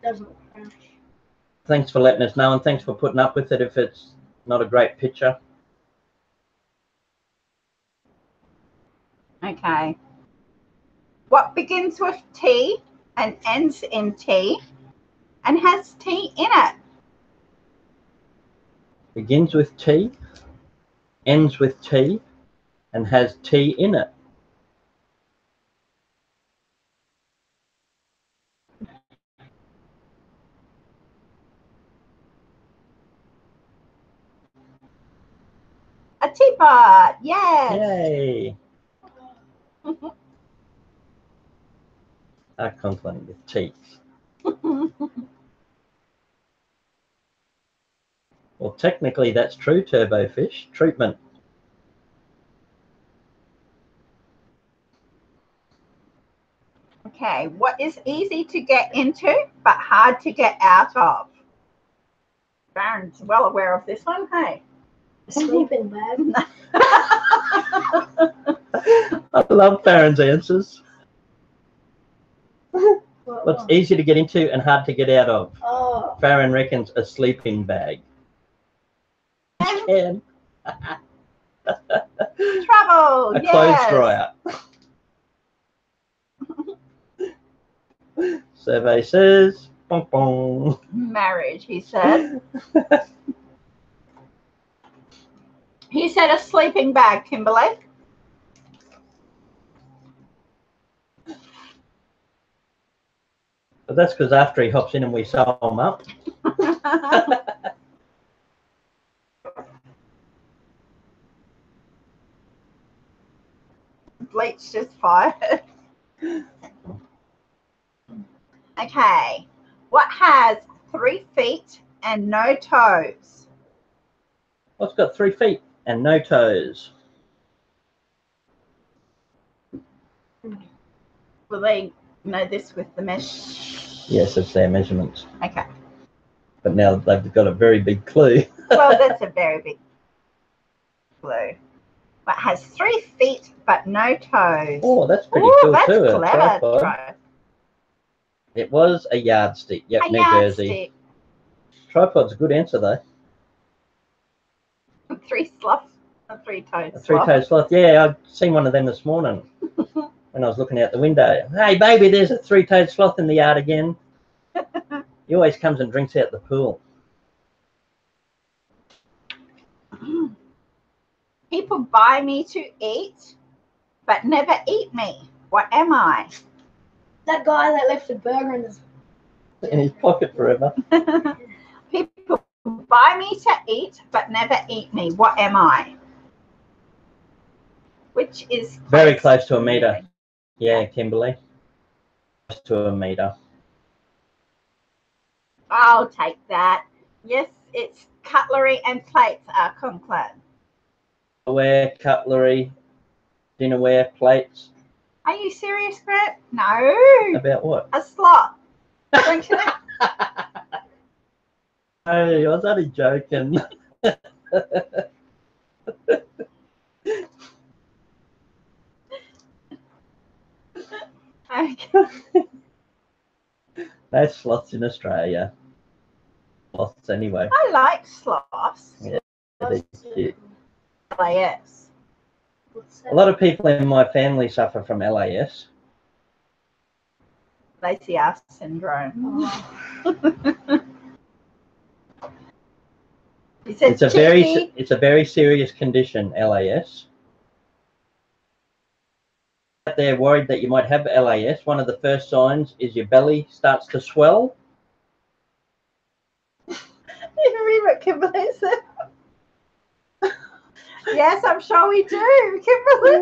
Doesn't crash.
Thanks for letting us know, and thanks for putting up with it if it's not a great picture.
Okay. What begins with T and ends in T and has T in it?
Begins with T, ends with T, and has T in it.
A teapot. Yes.
Yay! Our content with teeth. Well, technically that's true, Turbofish. Treatment.
Okay. What is easy to get into but hard to get out of? Faron's well aware of this one. Hey.
A sleeping bag.
I love Faron's answers. What's
What?
easy to get into and hard to get out of?
Oh.
Faron reckons a sleeping bag. And
Travel.
a
Yes.
clothes dryer. Survey says, bong bong.
Marriage, he said. He said a sleeping bag, Kimberly.
A But that's because after he hops in and we sew him up.
Bleach just fired. Okay. What has 3 feet and no toes?
What's got 3 feet and no toes?
Will they know this with the mesh?
Yes, it's their measurements.
Okay.
But now they've got a very big clue.
Well, that's a very big clue. But has 3 feet but no toes.
Oh, that's pretty
Ooh,
cool
that's
too.
clever.
A tripod. It was a yardstick. Yep,
A
New Jersey.
yardstick.
Tripod's a good answer though.
3 sloths. A 3-toed
A
sloth.
3-toed sloth. Yeah, I've seen one of them this morning when I was looking out the window. Hey, baby, there's a 3-toed sloth in the yard again. He always comes and drinks out the pool.
People buy me to eat, but never eat me. What am I?
That guy that left the burger
In his pocket forever.
People buy me to eat, but never eat me. What am I? Which is
Very close to a metre. Yeah, Kimberly. Close to a metre.
I'll take that. Yes, it's cutlery and plates are conclave.
Dinnerware, cutlery, dinnerware, plates.
Are you serious, Grant? No.
About what?
A sloth. Don't you?
Hey, I was only joking.
Okay.
No sloths in Australia. Sloths anyway.
I like sloths.
Yeah, they're cute.
LAS.
A lot of people in my family suffer from LAS.
Lazy ass syndrome.
Oh.
He said
It's a very serious condition, LAS. Out there worried that you might have LAS, one of the first signs is your belly starts to swell.
You read what Kimberly said? Yes, I'm sure we do, Kimberly.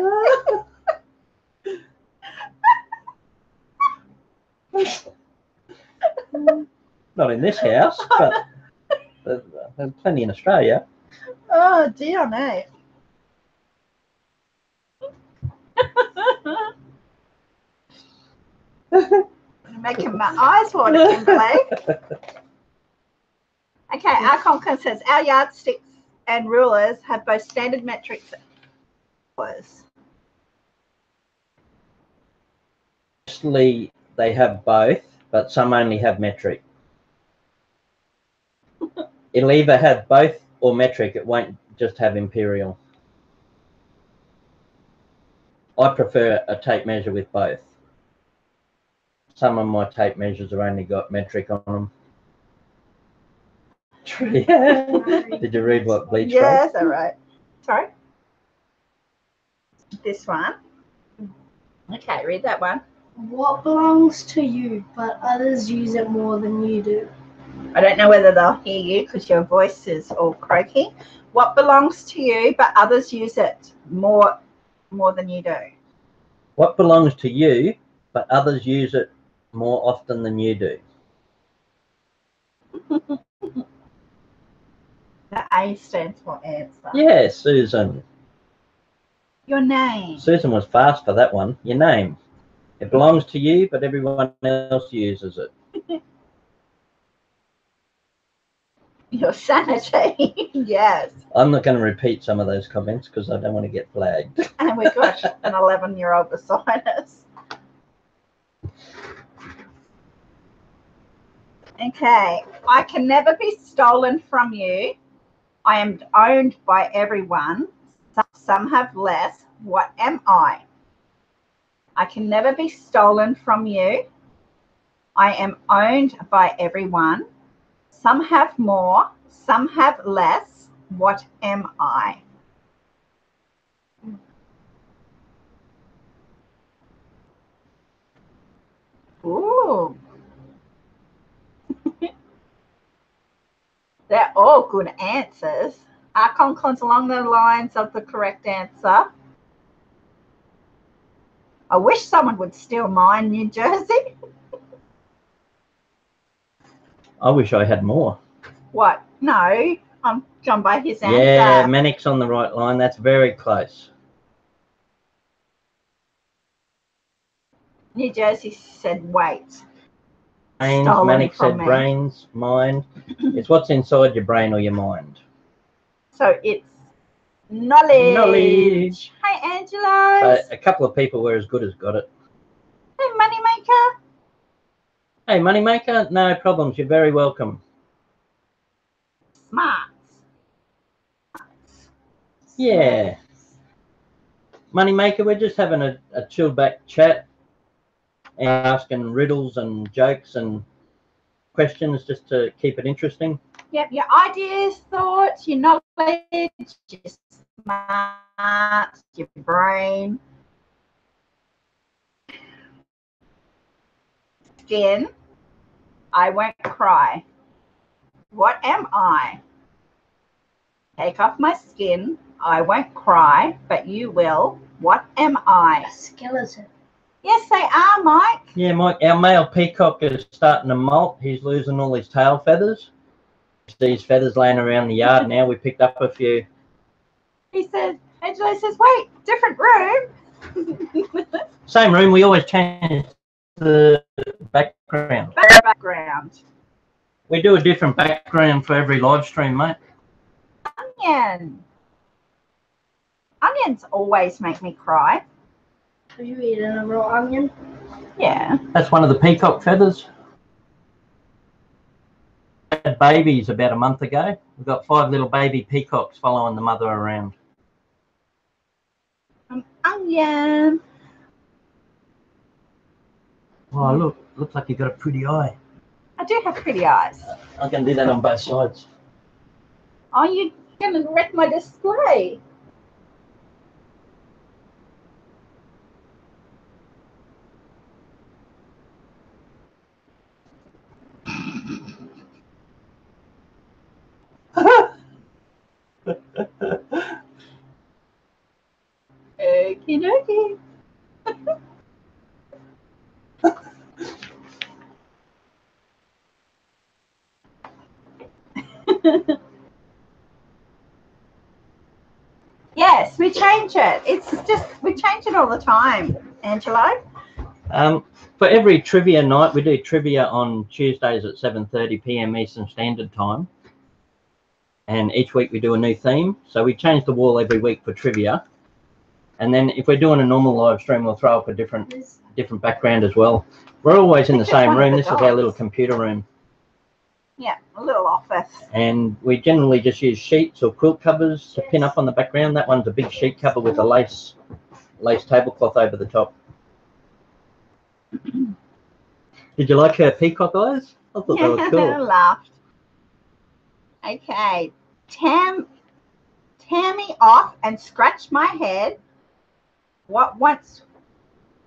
Not in this house, but there's plenty in Australia.
Oh dear me. Making my eyes water, Kimberly. Okay, our Conklin says our yardsticks and rulers have both standard metrics.
Mostly they have both, but some only have metric. It'll either have both or metric. It won't just have imperial. I prefer a tape measure with both. Some of my tape measures have only got metric on them. Did you read what bleach wrote?
Yes, all right. Sorry? This one. Okay, read that one.
What belongs to you, but others use it more than you do?
I don't know whether they'll hear you because your voice is all croaky. What belongs to you, but others use it more than you do?
What belongs to you, but others use it more often than you do?
The A stands for answer.
Yeah, Susan.
Your name.
Susan was fast for that one. Your name. It belongs to you, but everyone else uses it.
Your sanity. Yes.
I'm not going to repeat some of those comments because I don't want to get flagged.
And we've got an 11-year-old beside us. Okay. I can never be stolen from you. I am owned by everyone. Some have less. What am I? I can never be stolen from you. I am owned by everyone. Some have more. Some have less. What am I? Ooh. They're all good answers. Are concons along the lines of the correct answer? I wish someone would steal mine, New Jersey.
I wish I had more.
What? No, I'm gone by his answer.
Yeah, Manic's on the right line. That's very close.
New Jersey said wait.
Brains,
Stolen
Manic
from
said
me.
brains, mind. It's what's inside your brain or your mind.
So it's knowledge.
Knowledge.
Hey, Angelo.
So a couple of people were as good as got it.
Hey, Moneymaker.
Hey, Moneymaker, no problems. You're very welcome.
Smart.
Yeah. Moneymaker, we're just having a chilled back chat and asking riddles and jokes and questions just to keep it interesting.
Yep, your ideas, thoughts, your knowledge, your smarts, your brain. Skin. I won't cry. What am I? Take off my skin. I won't cry, but you will. What am I?
A skeleton.
Yes, they are, Mike.
Yeah, Mike, our male peacock is starting to molt. He's losing all his tail feathers. These feathers laying around the yard now. We picked up a few.
He said, Angelo says, wait, different room.
Same room, we always change the background.
Background.
We do a different background for every live stream, mate.
Onion. Onions always make me cry.
Have you eaten a raw onion?
Yeah.
That's one of the peacock feathers. Had babies about a month ago. We've got 5 little baby peacocks following the mother around.
Onion.
Oh, look, looks like you've got a pretty eye.
I do have pretty eyes.
I can do that on both sides.
Are you going to wreck my display? Okie dokie. Yes, we change it. It's just, we change it all the time, Angelo.
For every trivia night, we do trivia on Tuesdays at 7:30 p.m. Eastern Standard Time. And each week we do a new theme. So we change the wall every week for trivia. And then if we're doing a normal live stream, we'll throw up a different background as well. We're always in the same room. This is our little computer room.
Yeah, a little office.
And we generally just use sheets or quilt covers to pin up on the background. That one's a big sheet cover with a lace tablecloth over the top. Did you like her peacock eyes? I thought that was cool.
I laughed. Okay. Tear me off and scratch my head. What once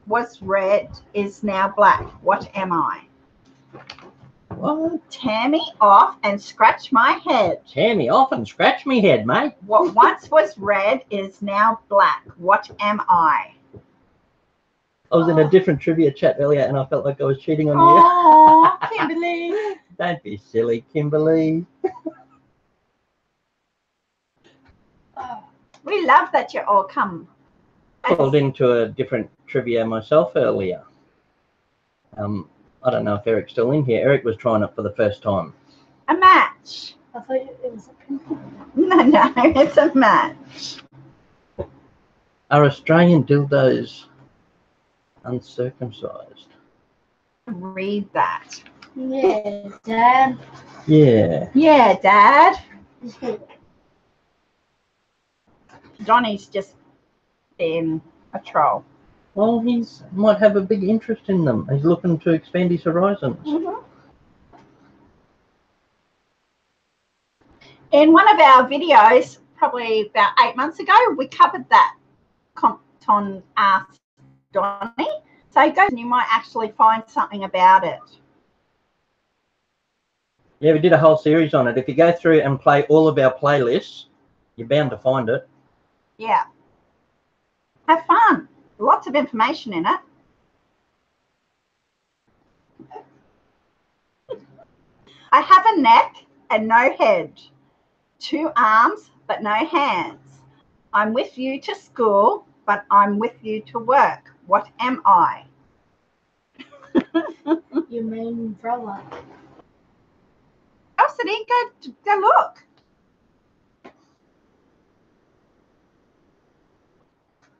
was red is now black. What am I?
What?
Tear me off and scratch my head.
Tear me off and scratch me head, mate.
What once was red is now black. What am I?
I was in a different trivia chat earlier and I felt like I was cheating on
Oh, Kimberly.
you. Don't be silly, Kimberly.
We love that you all come.
I called into a different trivia myself earlier. I don't know if Eric's still in here. Eric was trying it for the first time.
A match.
I thought it was a pimple.
No, it's a match.
Are Australian dildos uncircumcised?
Read that.
Yeah, Dad.
Yeah.
Yeah, Dad. Johnny's just being a troll.
Well, he's might have a big interest in them. He's looking to expand his horizons.
Mm-hmm. In one of our videos, probably about 8 months ago, we covered that Compton Ask Donny. So go and you might actually find something about it.
Yeah, we did a whole series on it. If you go through and play all of our playlists, you're bound to find it.
Yeah. Have fun. Lots of information in it. I have a neck and no head, 2 arms but no hands. I'm with you to school, but I'm with you to work. What am I?
Your main brother.
Curiosity, go look.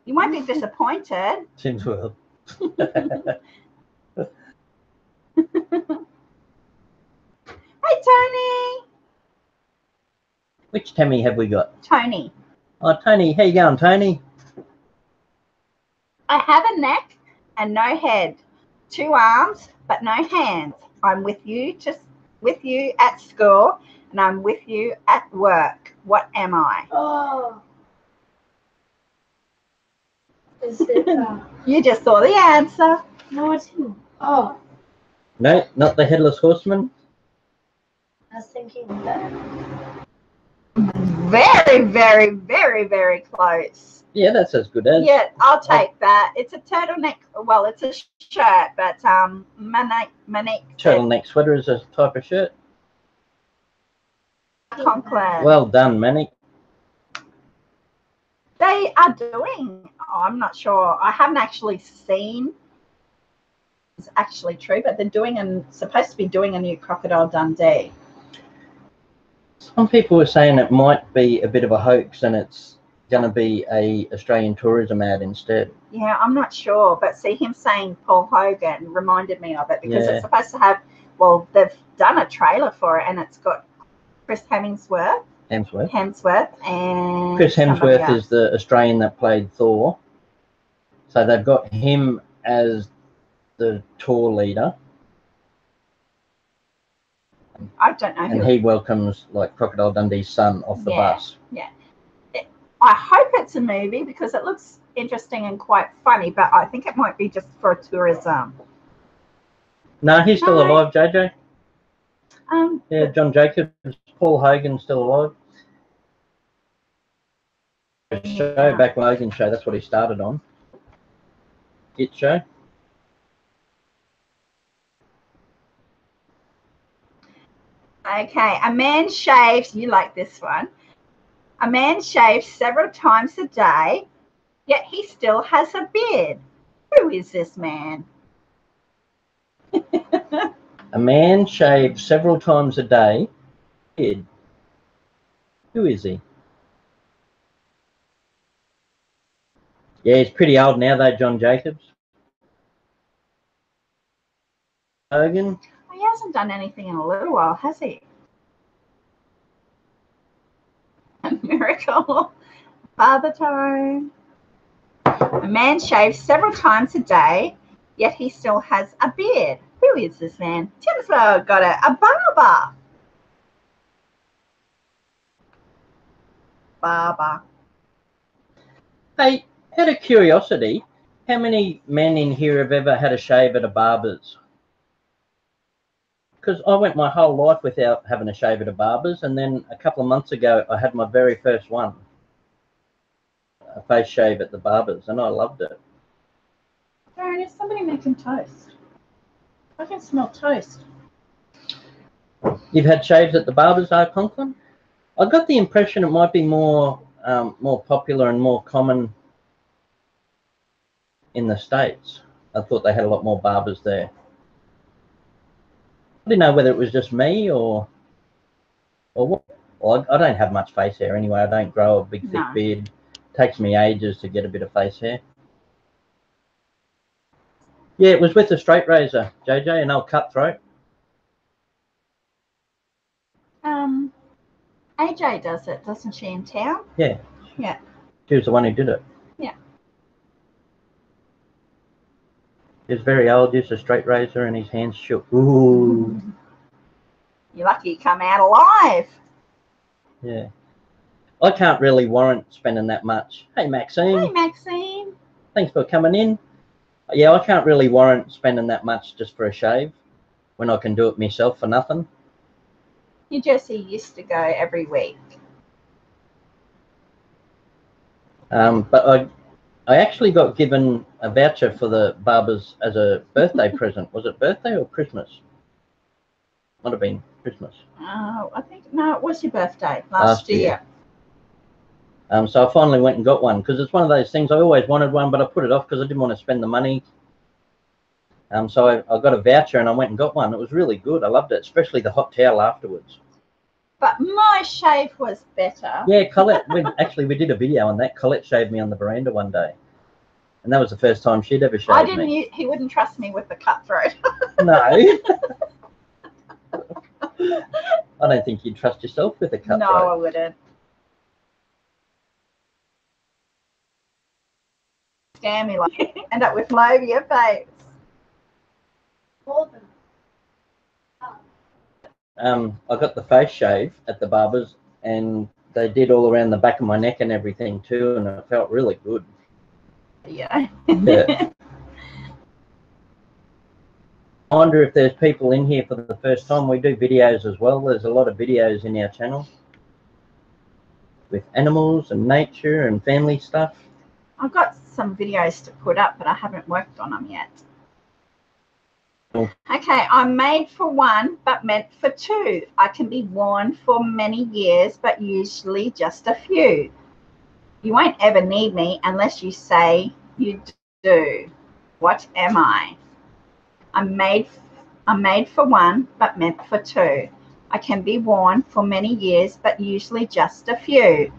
You won't be disappointed.
Since well.
Hey, Tony.
Which Tammy have we got?
Tony.
Oh, Tony. How you going, Tony?
I have a neck and no head, 2 arms but no hands. I'm with you at school, and I'm with you at work. What am I?
Oh. Is it
You just saw the answer.
no, I didn't. Oh,
No, not the Headless Horseman.
I was thinking that.
Very, very, very, very close.
Yeah, that's as good as.
Yeah, I'll take that. It's a turtleneck. Well, it's a shirt, but Monique
Turtleneck sweater is a type of shirt.
Conklin.
Well done, Manic.
They are doing. Oh, I'm not sure. I haven't actually seen. It's actually true, but they're doing and supposed to be doing a new Crocodile Dundee.
Some people were saying it might be a bit of a hoax and it's going to be a Australian tourism ad instead.
Yeah, I'm not sure, but see, him saying Paul Hogan reminded me of it because it's supposed to have. Well, they've done a trailer for it, and it's got Chris Hemsworth and
Chris
somebody
Hemsworth
else.
is the Australian that played Thor. So they've got him as the tour leader.
I don't know
And
who.
he welcomes like Crocodile Dundee's son off the bus.
Yeah. I hope it's a movie because it looks interesting and quite funny, but I think it might be just for tourism.
No, he's still alive, JJ. Yeah,
But
John Jacobs, Paul Hogan's still alive. Show, back Logan show, that's what he started on. It show.
okay, a man shaves. You like this one? A man shaves several times a day, yet he still has a beard. Who is this man?
A man shaves several times a day. Kid. Who is he? Yeah, he's pretty old now though, John Jacobs. Hogan.
He hasn't done anything in a little while, has he? A miracle. Father Time. A man shaves several times a day, yet he still has a beard. Who is this man? Timswell got it. A barber. Barber.
Hey, out of curiosity, how many men in here have ever had a shave at a barber's? Because I went my whole life without having a shave at a barber's, and then a couple of months ago I had my very first one, a face shave at the barber's, and I loved it.
Darren, is somebody making toast? I can smell toast.
You've had shaves at the barber's, Conklin? I got the impression it might be more popular and more common in the States. I thought they had a lot more barbers there. I didn't know whether it was just me or what. Well, I don't have much face hair anyway. I don't grow a big thick beard. It takes me ages to get a bit of face hair. Yeah, it was with a straight razor, JJ, an old cutthroat.
AJ does it, doesn't she, in town?
Yeah.
Yeah.
She was the one who did it.
Yeah.
He was very old, used a straight razor, and his hands shook. Ooh.
You're lucky you come out alive.
Yeah. I can't really warrant spending that much. Hey, Maxine.
Hey, Maxine.
Thanks for coming in. Yeah, I can't really warrant spending that much just for a shave when I can do it myself for nothing.
New Jersey used to go every week.
But I actually got given a voucher for the barbers as a birthday present. Was it birthday or Christmas? Might have been Christmas.
I think, no, it was your birthday last year.
So I finally went and got one because it's one of those things. I always wanted one, but I put it off because I didn't want to spend the money. So I got a voucher and I went and got one. It was really good. I loved it, especially the hot towel afterwards.
But my shave was better.
Yeah, Collette, we did a video on that. Collette shaved me on the veranda one day. And that was the first time she'd ever shaved me.
He wouldn't trust me with the cutthroat.
No. I don't think you'd trust yourself with a cutthroat.
No, I wouldn't. Scare me like end up with your face.
I got the face shave at the barber's and they did all around the back of my neck and everything too, and it felt really good.
Yeah.
Yeah. I wonder if there's people in here for the first time. We do videos as well. There's a lot of videos in our channel with animals and nature and family stuff.
I've got some videos to put up, but I haven't worked on them yet. Okay, I'm made for one, but meant for two. I can be worn for many years, but usually just a few. You won't ever need me unless you say you do. What am I? I'm made for one, but meant for two. I can be worn for many years, but usually just a few.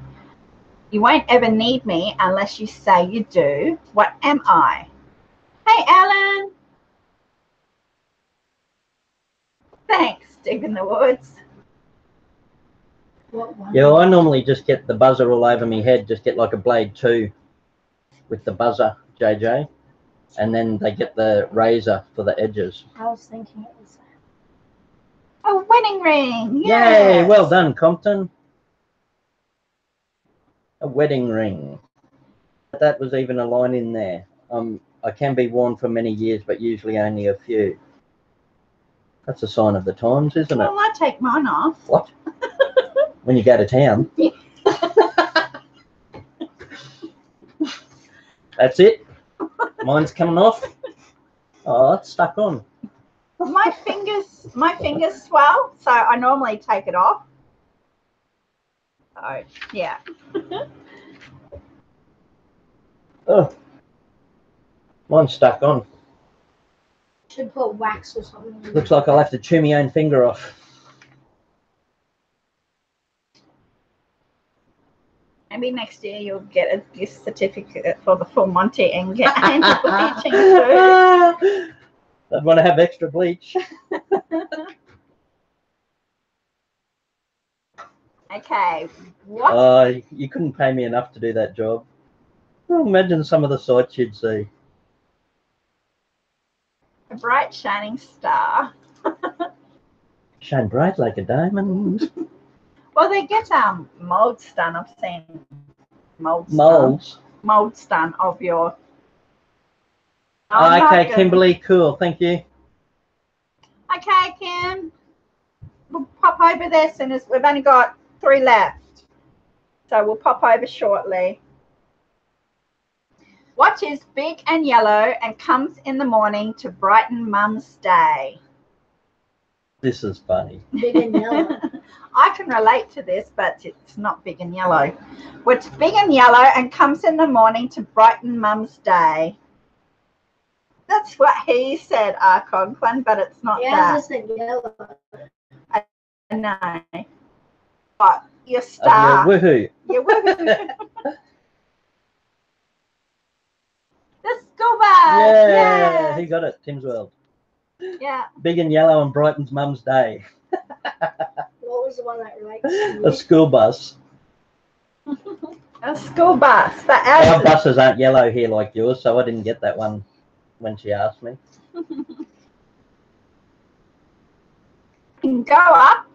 You won't ever need me unless you say you do. What am I? Hey, Alan. Thanks, Deep in the Woods.
Yeah, I normally just get the buzzer all over my head, just get like a blade 2 with the buzzer, JJ, and then they get the razor for the edges.
I was thinking it was
a wedding ring. Yes.
Yay, well done, Compton. A wedding ring. That was even a line in there. I can be worn for many years, but usually only a few. That's a sign of the times, isn't it?
Well, I take mine off.
What? When you go to town?
Yeah.
That's it? Mine's coming off? Oh, it's stuck on.
My fingers swell, so I normally take it off. So, yeah.
Oh, mine's stuck on.
Should put wax or something.
Looks like I'll have to chew my own finger off.
Maybe next year you'll get a gift certificate for the full Monty and get angel bleaching too.
I'd want to have extra bleach.
Okay. What?
You couldn't pay me enough to do that job. Well, imagine some of the sights you'd see.
A bright shining star.
Shine bright like a diamond.
Well, they get molds done. I've seen molds done of your.
Okay, Kimberly, cool, thank you.
Okay, Kim. We'll pop over there as soon as we've only got 3 left. So we'll pop over shortly. What is big and yellow and comes in the morning to brighten Mum's day?
This is funny.
Big and yellow.
I can relate to this, but it's not big and yellow. What's big and yellow and comes in the morning to brighten Mum's day? That's what he said, Conklin, but it's not
yeah,
that.
I said yellow.
No. What? Your star.
Woohoo.
Your woohoo. The school bus.
Yeah,
Yes.
he got it, Tim's World.
Yeah.
Big and yellow and brightens Mum's day.
What was the one that relates to
A school bus.
A school bus. But
Our buses aren't yellow here like yours, so I didn't get that one when she asked me.
You can go up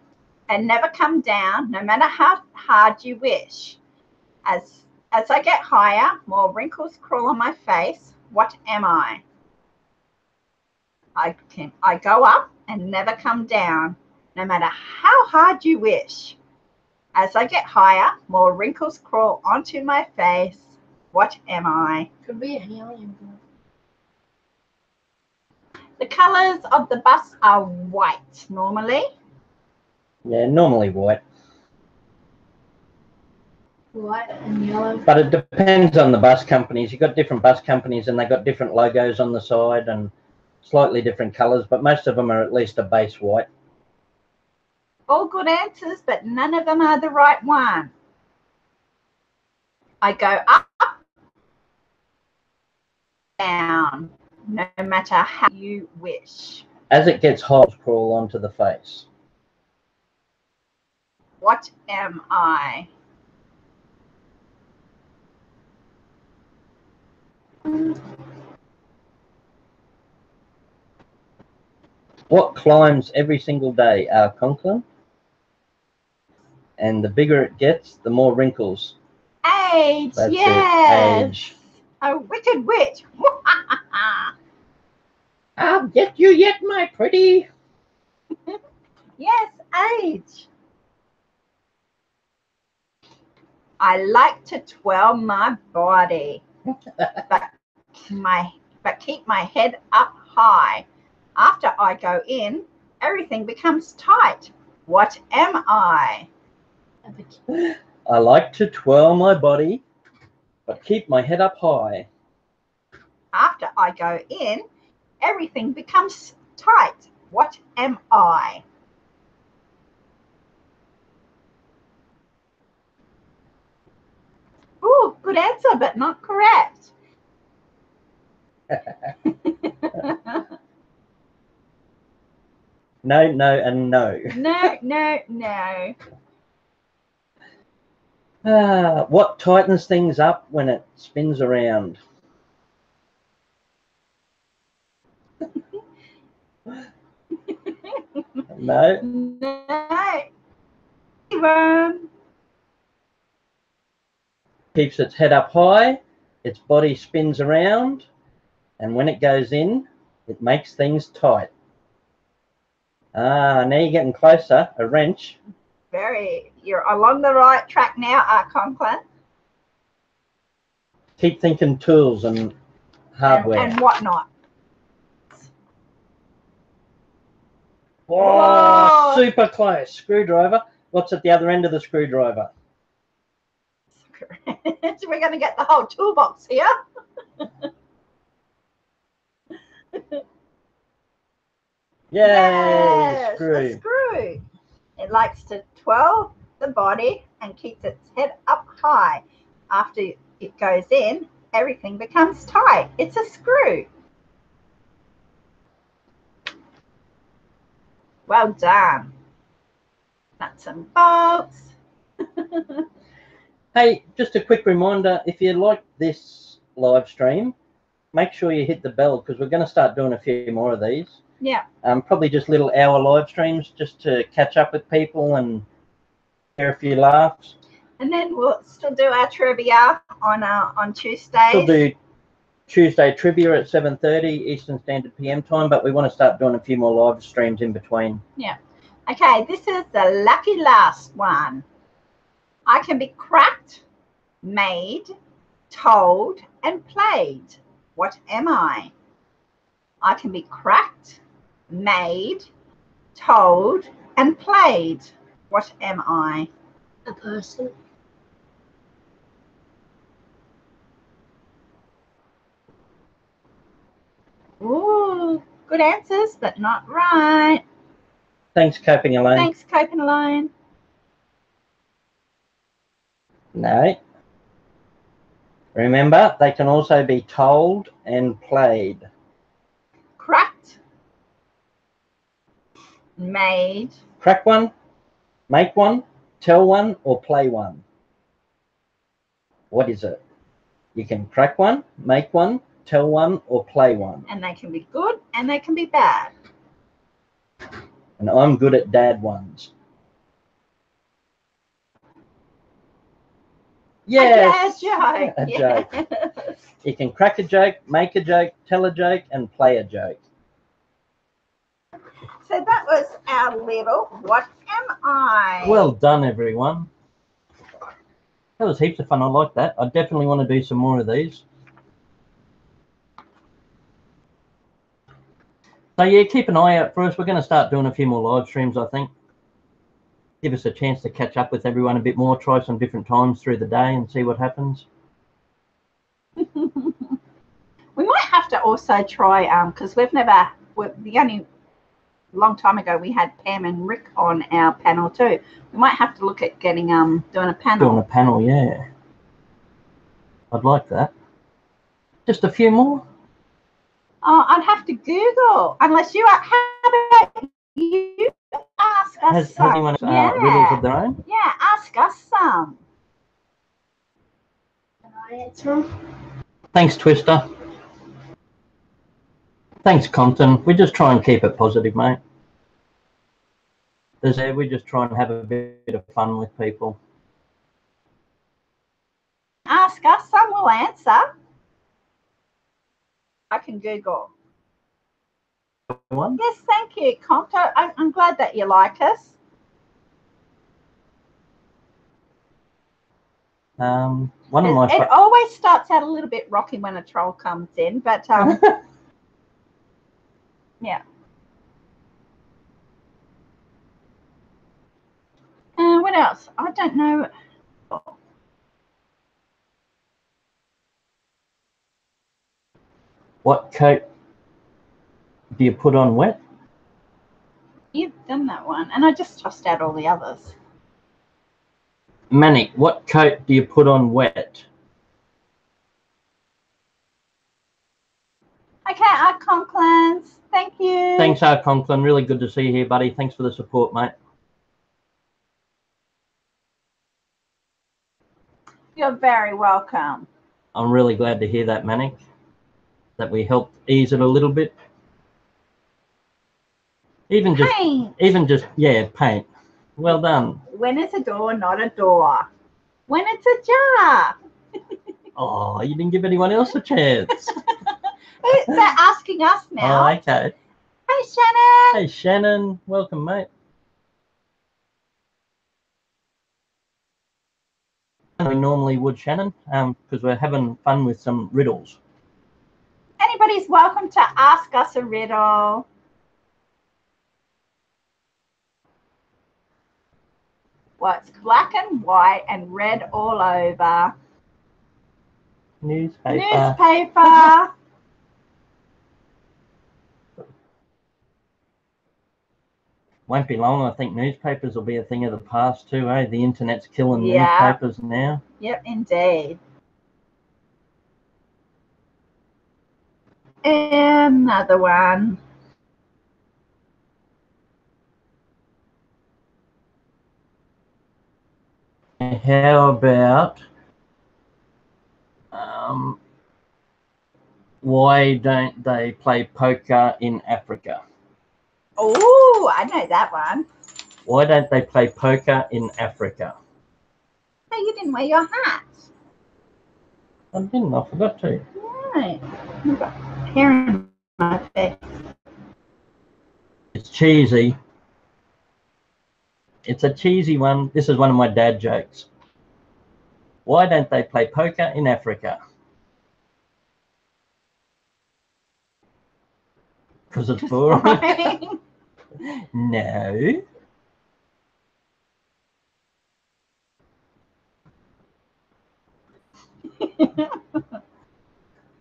and never come down, no matter how hard you wish. As I get higher, more wrinkles crawl on my face. What am I? I go up and never come down, no matter how hard you wish. As I get higher, more wrinkles crawl onto my face. What am I?
Could be an alien.
The colours of the bus are white normally.
Yeah, normally white.
White and yellow.
But it depends on the bus companies. You've got different bus companies and they've got different logos on the side and slightly different colours, but most of them are at least a base white.
All good answers, but none of them are the right one. I go up, down, no matter how you wish.
As it gets hot, crawl onto the face.
What am I?
What climbs every single day? Our Conklin. And the bigger it gets, the more wrinkles.
Age,
That's
yes.
it, age.
A wicked witch.
I'll get you yet, my pretty.
Yes, age. I like to twirl my body, but keep my head up high. After I go in, everything becomes tight. What am I?
I like to twirl my body, but keep my head up high.
After I go in, everything becomes tight. What am I? Ooh, good answer, but not correct.
No, no, and no.
No, no, no.
What tightens things up when it spins around? No.
No. Worm.
Keeps its head up high, its body spins around, and when it goes in, it makes things tight. Now you're getting closer. A wrench.
You're along the right track now, Conklin.
Keep thinking tools and hardware.
And whatnot.
Whoa, super close. Screwdriver. What's at the other end of the screwdriver?
So we're going to get the whole toolbox here.
Yes,
a screw. It likes to twirl the body and keeps its head up high. After it goes in, everything becomes tight. It's a screw. Well done. Nuts and bolts.
Hey, just a quick reminder, if you like this live stream, make sure you hit the bell because we're going to start doing a few more of these.
Yeah.
Probably just little hour live streams just to catch up with people and share a few laughs.
And then we'll still do our trivia on Tuesdays.
We'll do Tuesday trivia at 7:30 Eastern Standard PM time, but we want to start doing a few more live streams in between.
Yeah. Okay, this is the lucky last one. I can be cracked, made, told, and played. What am I? I can be cracked, made, told, and played. What am I?
A person.
Ooh, good answers, but not right.
Thanks, Coping Alone.
Thanks, Coping Alone.
No. Remember, they can also be told and played.
Cracked, made.
Crack one, make one, tell one, or play one. What is it? You can crack one, make one, tell one, or play one.
And they can be good and they can be bad.
And I'm good at dad ones. Yes.
A joke.
A joke. You can crack a joke, make a joke, tell a joke, and play a joke.
So So that was our little What Am I?
Well done, everyone. That was heaps of fun. I like that. I definitely want to do some more of these. So yeah, keep an eye out for us. We're going to start doing a few more live streams, I think. Give us a chance to catch up with everyone a bit more, try some different times through the day and see what happens.
We might have to also try, because the only long time ago we had Pam and Rick on our panel too. We might have to look at getting doing a panel.
Doing a panel, yeah. I'd like that. Just a few more.
Oh, I'd have to Google. Unless you are. How about you ask us
Has
some?
anyone riddles of their own?
Yeah, ask us some.
Can I answer?
Thanks, Twister. Thanks, Compton. We just try and keep it positive, mate. We just try and have a bit of fun with people.
Ask us some, we'll answer. I can Google.
One?
Yes, thank you, Compton. I'm glad that you like us. It always starts out a little bit rocky when a troll comes in, but yeah. What else? I don't know.
What coat do you put on wet?
You've done that one, and I just tossed out all the others.
Manic, what coat do you put on wet?
Okay, our Conklins. Thank you.
Thanks, Conklin. Really good to see you here, buddy. Thanks for the support, mate.
You're very welcome.
I'm really glad to hear that, Manic, that we helped ease it a little bit. Even just, yeah, paint. Well done.
When it's a door, not a door. When it's a jar.
Oh, you didn't give anyone else a chance.
They're asking us now.
Oh, okay.
Hey, Shannon.
Hey, Shannon. Welcome, mate. We normally would, Shannon, because we're having fun with some riddles.
Anybody's welcome to ask us a riddle. What's black and white and red all over?
Newspaper.
Newspaper.
Won't be long. I think newspapers will be a thing of the past too, eh? The internet's killing newspapers now.
Yep, indeed. Another one.
How about why don't they play poker in Africa?
Oh, I know that one.
Why don't they play poker in Africa?
Hey, you didn't wear your hat.
I didn't. I forgot to.
Right. I've got hair in my face.
It's cheesy. It's a cheesy one. This is one of my dad jokes. Why don't they play poker in Africa? Because it's boring. No.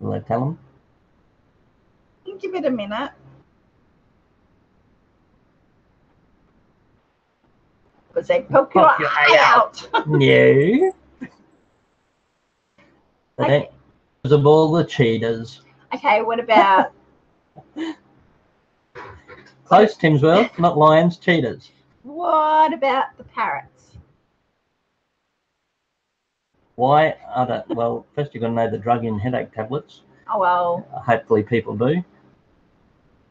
Will I tell them?
Give it a minute. Because they poke your eye out.
No. They don't. Because of all the cheaters.
Okay, what about...
Close, Timsworth. Not lions, cheaters.
What about the parrots?
Why are they? Well, first you've got to know the drug in headache tablets.
Oh, well.
Hopefully people do.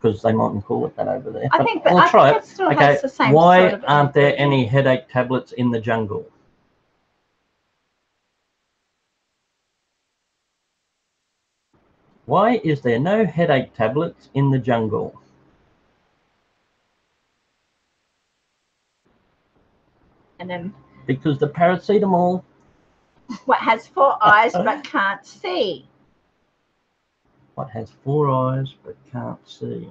Because they mightn't call it that over there.
I think that
try it.
Still has the same
why
sort of
aren't there any headache tablets in the jungle? Why is there no headache tablets in the jungle?
And then
Because the paracetamol.
what has 4 eyes but can't see?
What has 4 eyes but can't see?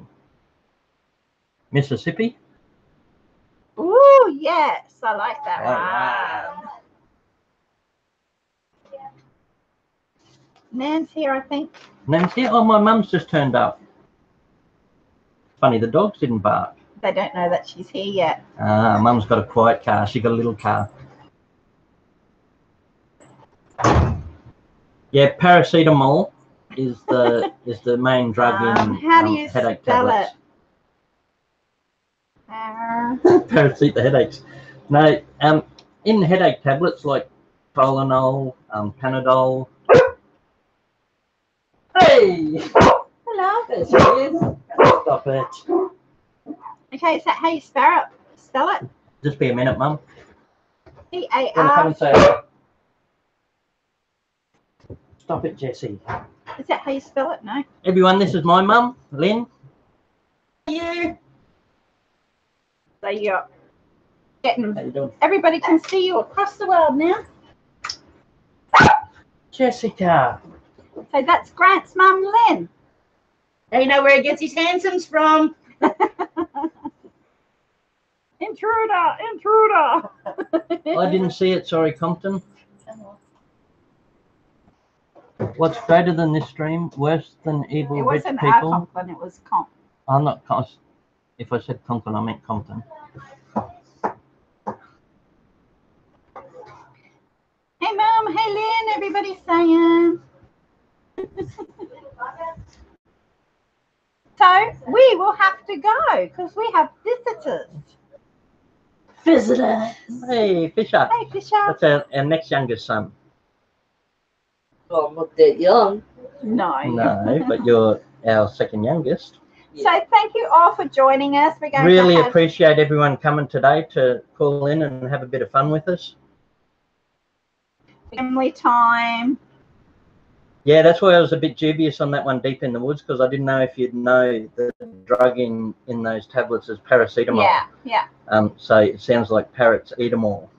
Mississippi?
Ooh, yes, I like that
All right.
one. Nan's here, I think.
Nancy? Oh, my mum's just turned up. Funny, the dogs didn't bark.
They don't know that she's here yet.
Ah, mum's got a quiet car. She got a little car. Yeah, paracetamol is the main drug in
how do you
headache
spell
tablets.
it?
Paracetamol, the headaches. No, in headache tablets like Tylenol, Panadol. Hey!
Hello.
There she is. Stop it.
Okay, is that how you spell it?
Just be a minute, Mum.
P-A-R.
Wanna come and say hello? Stop it, Jessie.
Is that how you spell it? No.
Everyone, this is my mum, Lynn. You.
So you're
How
getting.
you doing?
Everybody can see you across the world now.
Jessica.
So that's Grant's mum, Lynn.
Now you know where he gets his handsomes from.
Intruder, intruder.
I didn't see it, sorry, Compton. What's greater than this stream? Worse than evil
It
rich
wasn't our
people?
Conklin, it was Comp.
I'm not. If I said Compton, I meant Compton.
Hey, Mum. Hey, Lynn. Everybody's saying. So we will have to go because we have visitors.
Visitors.
Hey, Fisher.
Hey, Fisher.
That's our next youngest son.
Well, I'm not that young.
No.
No, but you're our second youngest.
So thank you all for joining us. We're going
Really
to have
appreciate everyone coming today to call in and have a bit of fun with us.
family time.
Yeah, that's why I was a bit dubious on that one, Deep in the Woods, because I didn't know if you'd know the drug in those tablets is paracetamol.
Yeah, yeah.
So it sounds like parrots eat them all.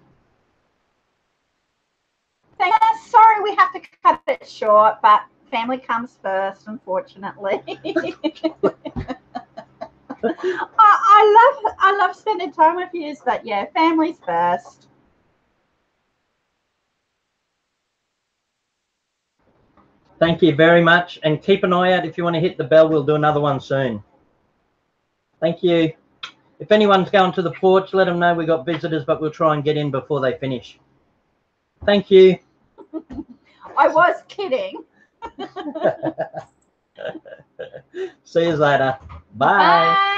Sorry, we have to cut it short, but family comes first, unfortunately. I love spending time with you, but yeah, family's first.
Thank you very much, and keep an eye out. If you want to hit the bell, we'll do another one soon. Thank you. If anyone's going to the porch, let them know we got visitors, but we'll try and get in before they finish. Thank you.
I was kidding.
See you later. Bye.
Bye.